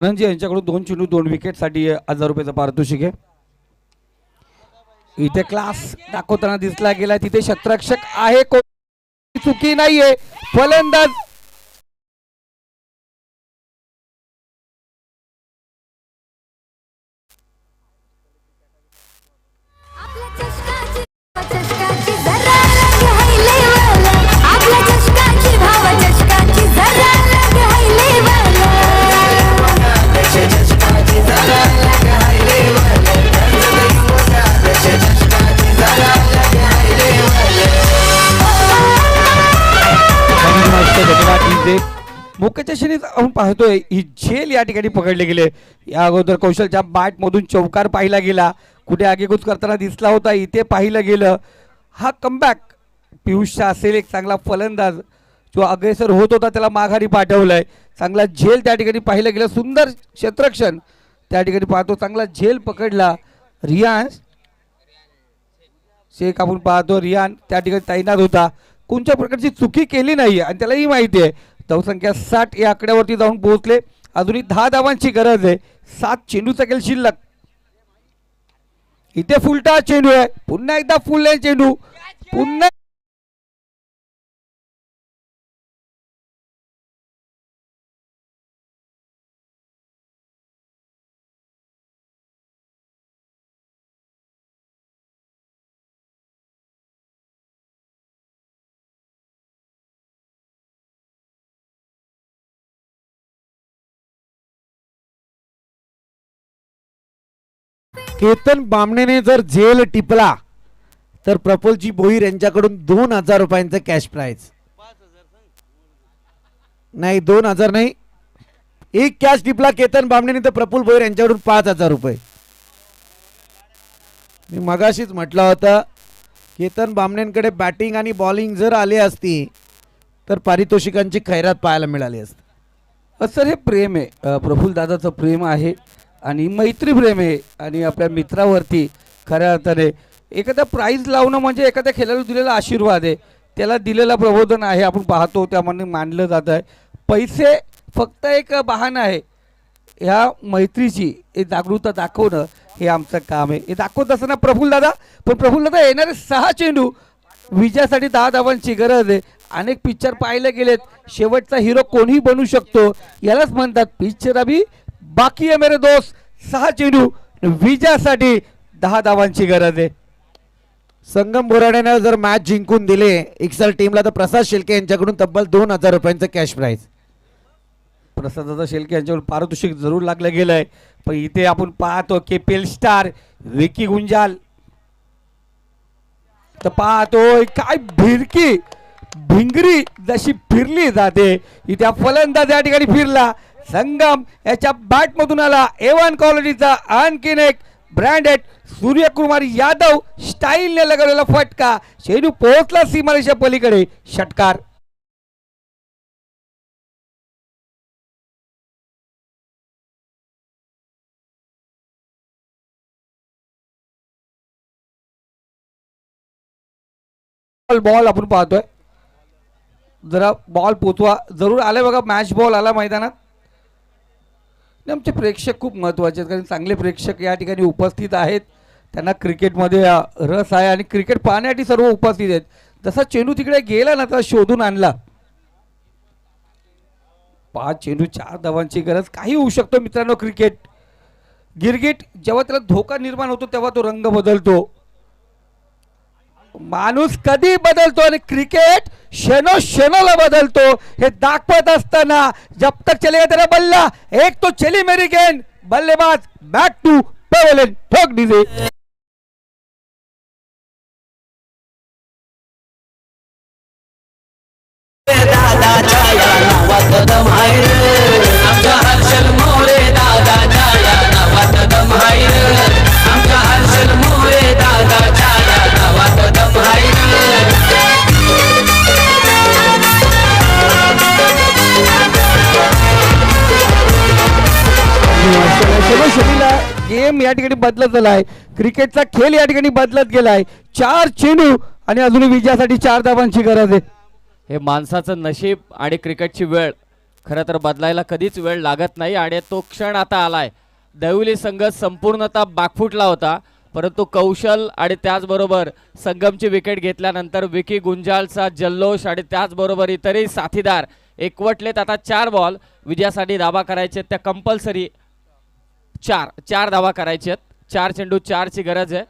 Speaker 4: आनंदजी यांच्याकडून 2 चेंडू 2 विकेटसाठी 1000 रुपयाचं पारितोषिक आहे. इथे क्लास दाखवताना दिसला गेला. तिथे क्षेत्ररक्षक आहे, चुकी नाहीये. फलंदाज मुख्य चषणीत आपण पाहतोय ही झेल या ठिकाणी पकडले गेले. या अगोदर कौशलच्या बॅट मधून चौकार पाहिला गेला, कुठे आगेकूच करताना दिसला होता, इथे पाहिलं गेलं. हा कमबॅक पियुष शहा असेल एक चांगला फलंदाज जो अग्रेसर होत होता त्याला माघारी पाठवलंय. चांगला झेल त्या ठिकाणी पाहिलं गेलं, सुंदर क्षेत्ररक्षण त्या ठिकाणी पाहतो, चांगला झेल पकडला रियान शेख. आपण पाहतो रियान त्या ठिकाणी तैनात होता, कोणत्या प्रकारची चुकी केली नाही आणि त्यालाही माहिती आहे. धावसंख्या 60 या आकड्यावरती जाऊन पोहोचले. अजूनही 10 धावांची गरज आहे. 7 चेंडूचा खेळ शिल्लक. इथे फुलटा चेंडू आहे, पुन्हा एकदा फुल चेंडू, पुन्हा
Speaker 1: केतन बामणेने जर झेल टिपला तर प्रफुल्लजी भोईर यांच्याकडून 2000 रुपयांचं कॅश प्राइज. नाही 2000 नाही, एक कॅश टिपला केतन बामणेने तर प्रफुल्ल भोईर यांच्याकडून 5000 रुपये. मी मगाशीच म्हटलं होतं केतन बामणेंकडे बॅटिंग आणि बॉलिंग जर आली असती तर पारितोषिकांची खैरात पाहायला मिळाली असती.
Speaker 4: असं हे प्रेम आहे, प्रफुल्ल दादाचं प्रेम आहे आणि मैत्री प्रेम आहे आणि आपल्या मित्रावरती खऱ्या अर्थाने एखादा प्राईज लावणं म्हणजे एखाद्या खेळाडू दिलेला आशीर्वाद आहे, त्याला दिलेला प्रबोधन आहे. आपण पाहतो त्यामध्ये मानलं जात आहे. पैसे फक्त एक बहाणं आहे, ह्या मैत्रीची एक जागरूकता दाखवणं हे आमचं काम आहे. हे दाखवत असताना प्रफुल्ल दादा येणारे 6 चेंडू विजयासाठी 10 धावांची गरज आहे. अनेक पिक्चर पाहिले गेलेत, शेवटचा हिरो कोणीही बनू शकतो, यालाच म्हणतात पिक्चर अभी बाकी आहे मेरे दोस्त. 6 चेंडू विजयासाठी 10 धावांची गरज आहे.
Speaker 1: संगम बोराड्याने जर मॅच जिंकून दिले एक्सल टीमला तर प्रसाद शेळके यांच्याकडून तब्बल 2000 रुपयांचं कॅश प्राइज.
Speaker 4: प्रसाद शेळके यांच्यावर पारितोषिक जरूर लागलं गेलंय, पण इथे आपण पाहतो KPL स्टार विकी गुंजाल तर पाहतोय काय भिंगरी जशी फिरली जाते, इथे फलंदाज या ठिकाणी फिरला. संगम याच्या बॅटमधून आला A1 क्वालिटीचा आणखीन एक ब्रँडेड सूर्यकुमार यादव स्टाईलने लगवलेला फटका. चेंडू पोहोचला सीमारेषा पलीकडे, षटकार. बॉल आपण पाहतोय, जरा बॉल पोचवा. जरूर आले बघा, मॅच बॉल आला मैदानात. आमचे प्रेक्षक खूप महत्त्वाचे आहेत, कारण चांगले प्रेक्षक या ठिकाणी उपस्थित आहेत, त्यांना क्रिकेटमध्ये रस आहे आणि क्रिकेट पाहण्यासाठी सर्व उपस्थित आहेत. जसा चेंडू तिकडे गेला ना तसा शोधून आणला. 5 चेंडू 4 धावांची गरज. काही होऊ शकतो मित्रांनो. क्रिकेट गिरगिट जेव्हा त्याला धोका निर्माण होतो तेव्हा तो रंग बदलतो. माणूस कधी बदलतो आणि क्रिकेट क्षणोक्षणाला बदलतो हे दाखवत असताना जब तक चलेगा तेरा बल्ला, एक तो चली मेरी गेंद, बल्लेबाज बॅक टू पवेलियन, ठोक दीजिए.
Speaker 3: दादाच्या या नावात दम आहे रे, आमच्या हर्षल मोरे दादाच्या या नावात दम आहे रे, आमच्या हर्षल मोरे दादाच्या या नावात दम आहे रे.
Speaker 4: गेम या ठिकाणी बदलत झालाय, क्रिकेटचा खेळ या ठिकाणी बदलत गेलाय. 4 चेंडू आणि अजून विजयासाठी 4 धावांची गरज आहे.
Speaker 2: हे माणसाचं नशीब आणि क्रिकेटची वेळ खरं तर बदलायला कधीच वेळ लागत नाही आणि तो क्षण आता आलाय. दैवली संघ संपूर्णतः बाकफुटला होता, परंतु कौशल आणि त्याचबरोबर संगमची विकेट घेतल्यानंतर विकी गुंजालचा जल्लोष आणि त्याचबरोबर इतरही साथीदार एकवटलेत. आता 4 बॉल विजयासाठी धावा करायचे, त्या कंपल्सरी 4 धावा करायचे आहेत. 4 चेंडू 4 ची गरज आहे.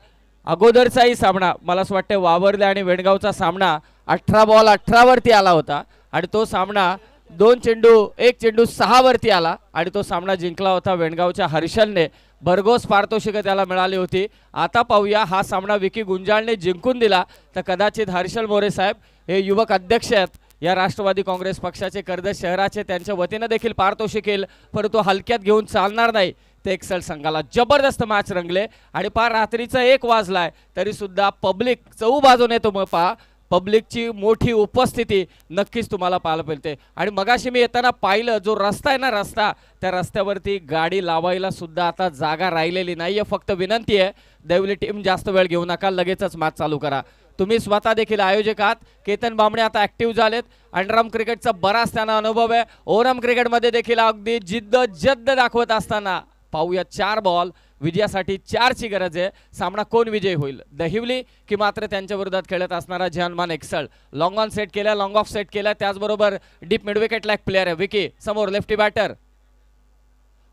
Speaker 2: अगोदरचाही सामना मला असं वाटतं वावर्ले आणि वेणगावचा सामना 18 बॉल 18 वरती आला होता आणि तो सामना 1 चेंडू 6 वरती आला आणि तो सामना जिंकला होता वेणगावच्या हर्षलने. भरघोस पारितोषिक त्याला मिळाली होती. आता पाहूया हा सामना विकी गुंजाळने जिंकून दिला तर कदाचित हर्षल मोरे साहेब हे युवक अध्यक्ष आहेत या राष्ट्रवादी काँग्रेस पक्षाचे कर्जत शहराचे, त्यांच्या वतीनं देखील पारितोषिक येईल, परंतु हलक्यात घेऊन चालणार नाही. ते एक्सल संघाला जबरदस्त मॅच रंगले आणि पार रात्रीचा 1 वाजलाय तरी सुद्धा पब्लिक चहू बाजूने तो पहा पब्लिकची मोठी उपस्थिती नक्कीच तुम्हाला पाहायला मिळते. आणि मगाशी मी येताना पाहिलं जो रस्ता आहे ना, रस्ता, त्या रस्त्यावरती गाडी लावायला सुद्धा आता जागा राहिलेली नाहीये. फक्त विनंती आहे, दैवली टीम जास्त वेळ घेऊ नका, लगेचच मॅच चालू करा. तुम्ही स्वतः देखील आयोजक आहात. केतन बामणे आता ऍक्टिव्ह झालेत. अंडरआर्म क्रिकेटचा बराच त्यांना अनुभव आहे. ओव्हरआर्म क्रिकेटमध्ये देखील अगदी जद्द दाखवत असताना पाहूया 4 बॉल विजयासाठी 4ची गरज आहे. सामना कोण विजयी होईल, दहिवली की मात्र त्यांच्या विरोधात खेळत असणारा जहानमान एक्सल. लॉंग ऑन सेट केला, लॉंग ऑफ सेट केला, त्याचबरोबर डीप मिड विकेटला एक प्लेअर आहे विकी समोर, लेफ्टी बॅटर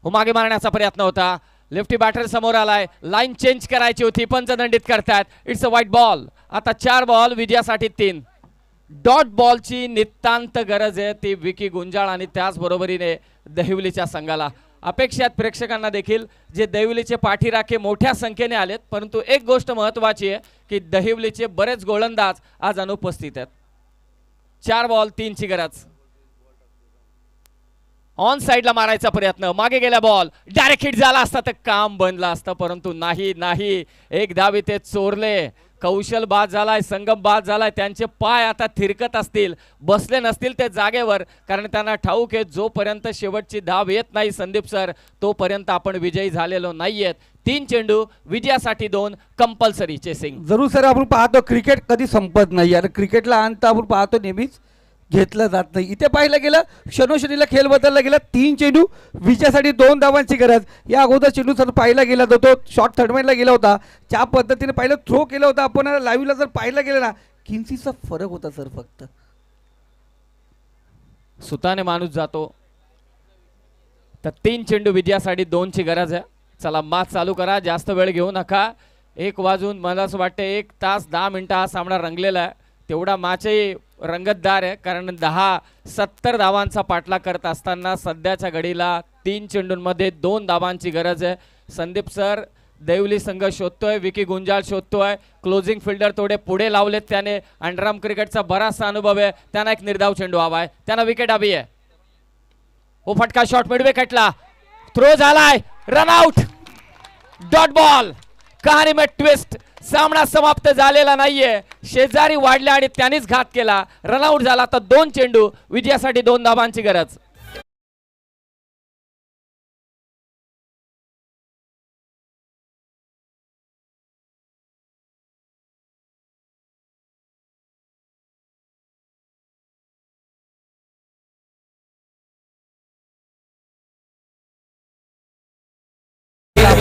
Speaker 2: मागे मारण्याचा प्रयत्न होता. लेफ्टी बॅटर समोर आलाय, लाईन चेंज करायची होती, पंचदंडित करतात. It's a white ball. आता 4 बॉल विजयासाठी 3. डॉट बॉलची नितांत गरज आहे ती विकी गुंजाळ आणि त्याचबरोबरीने दहिवलीच्या संघाला. अपेक्षात प्रेक्षकांना देखील जे दहिवलीचे पाठीराखे मोठ्या संख्येने आलेत, परंतु एक गोष्ट महत्वाची आहे की दहिवलीचे बरेच गोलंदाज आज अनुपस्थित आहेत. 4 बॉल 3ची गरज. ऑन साइडला मारायचा प्रयत्न, मागे गेला बॉल, डायरेक्ट हिट झाला असता तर काम बनलं असतं, परंतु नाही. एक धाव इथे चोरले. कौशल बाद झालाय, संगम बाद झालाय. त्यांचे पाय आता थिरकत असतील, बसले नसतील ते जागेवर, कारण त्यांना ठाऊक आहे जोपर्यंत शेवटची धाव येत नाही संदीप सर, तोपर्यंत आपण विजयी झालेलो नाहीयेत. 3 चेंडू विजयासाठी 2 कंपल्सरी चेसिंग.
Speaker 4: जरूर सर, आपण पाहतो क्रिकेट कधी संपत नाही आणि क्रिकेटला अंत आपण पाहतो नेहमीच घेतलं जात नाही. इथे पाहिलं गेलं क्षणोक्षणीला खेळ बदलला गेला. 3 चेंडू विजयासाठी 2 धावांची गरज. या अगोदर चेंडू सर पाहिला गेला तो शॉर्ट थर्डमॅनला गेला होता, ज्या पद्धतीने पहिलं थ्रो केला होता आपण लाईव्हला जर पाहिला गेला ना, किंचितचा फरक होता सर. फक्त
Speaker 2: सुताने माणूस जातो. तर 3 चेंडू विजयासाठी 2ची गरज आहे. चला मॅच चालू करा, जास्त वेळ घेऊ नका. 1 वाजून मला असं वाटतं 1 तास 10 मिनिटं हा सामना रंगलेला आहे. तेवढा मॅचही रंगतदार आहे, कारण 70 धावांचा पाठलाग करत असताना सध्याच्या घडीला 3 चेंडूंमध्ये 2 धावांची गरज आहे. संदीप सर देवली संघ शोधतोय, विकी गुंजाळ शोधतोय. क्लोजिंग फिल्डर थोडे पुढे लावलेत त्याने. अंडरआर्म क्रिकेटचा बराचसा अनुभव आहे. त्यांना एक निर्धाव चेंडू हवा आहे, त्यांना विकेट हवी आहे. ओ फटका शॉट मिड विकेटला, थ्रो झालाय, रन आउट. Dot ball. कहाणी में ट्विस्ट. सामना समाप्त झालेला नाहीये, शेजारी वाढले आणि त्यांनीच घात केला. रनआउट झाला. तर 2 चेंडू विजयासाठी 2 धावांची गरज.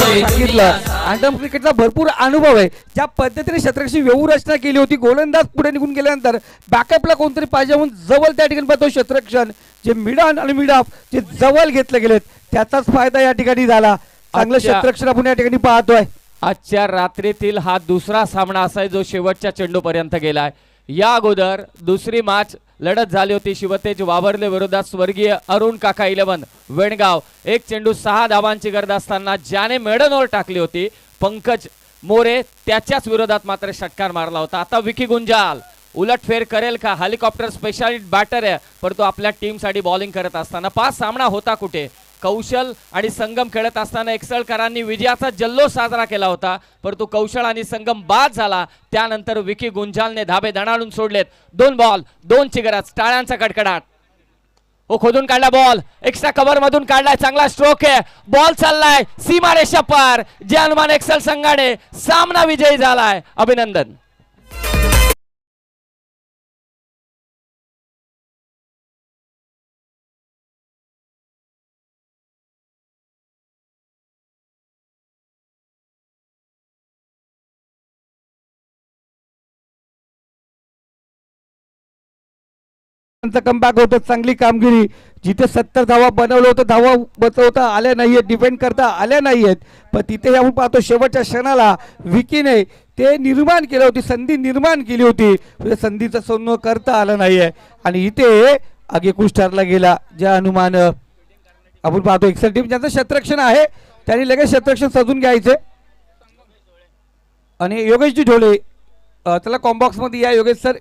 Speaker 4: सांगितलं अंडरआर्म क्रिकेटचा भरपूर अनुभव आहे. ज्या पद्धतीने शतरक्षी व्यूहरचना केली होती, गोलंदाज पुढे निघून गेल्यानंतर बॅकअपला कोणतरी पाहिजे म्हणून जवळ त्या ठिकाणी पाहतो शतरक्षण जे मिड ऑन आणि मिड ऑफ जे जवळ घेतले गेलेत, त्याचाच फायदा या ठिकाणी झाला. चांगलं शतरक्षण आपण या ठिकाणी पाहतोय.
Speaker 2: आजच्या रात्रीतील हा दुसरा सामना असाय जो शेवटच्या चेंडूपर्यंत गेलाय. या अगोदर दुसरी मॅच लढत झाली होती शिवतेज वावरले विरोधात स्वर्गीय अरुण काका 11 वेणगाव. 1 चेंडू 6 धावांची गरज असताना ज्याने मेडनवर टाकली होती पंकज मोरे, त्याच्याच विरोधात मात्र षटकार मारला होता. आता विकी गुंजाल उलटफेर करेल का? हेलिकॉप्टर स्पेशालिस्ट बॅटर आहे, परंतु आपल्या टीमसाठी बॉलिंग करत असताना 5 सामना होता कुठे. कौशल आणि संगम खेळत असताना एक्सळकरांनी विजयाचा जल्लोष साजरा केला होता, परंतु कौशल आणि संगम बाद झाला. त्यानंतर विकी गुंजालने धाबे दणाळून सोडलेत. 2 बॉल 2ची गरज. टाळ्यांचा कडकडाट. ओ खोदून काढला बॉल, एक्स्ट्रा कव्हर मधून काढलाय, चांगला स्ट्रोक आहे. बॉल चाललाय सीमारेषा पार. जे हनुमान एक्सल संघाने सामना विजयी झालाय. अभिनंदन.
Speaker 4: कमबॅक होतं. चांगली कामगिरी. जिथे 70 धावा बनवलं होतं, धावा बचवता आल्या नाहीयेत, डिफेंड करता आल्या नाहीयेत, पण तिथे आपण पाहतो शेवटच्या क्षणाला विकीने ते निर्माण केलं होती, संधी निर्माण केली होती, संधीचं सोनं करता आलं नाहीये आणि इथे आगेकूच ठरला गेला. ज्या हनुमान आपण पाहतो एक्सेल टीम ज्यांचं शतरक्षण आहे त्यांनी लगेच शतरक्षण सजून घ्यायचे. आणि योगेशजी ढोले त्याला कॉम्बॉक्स मध्ये या. योगेश सर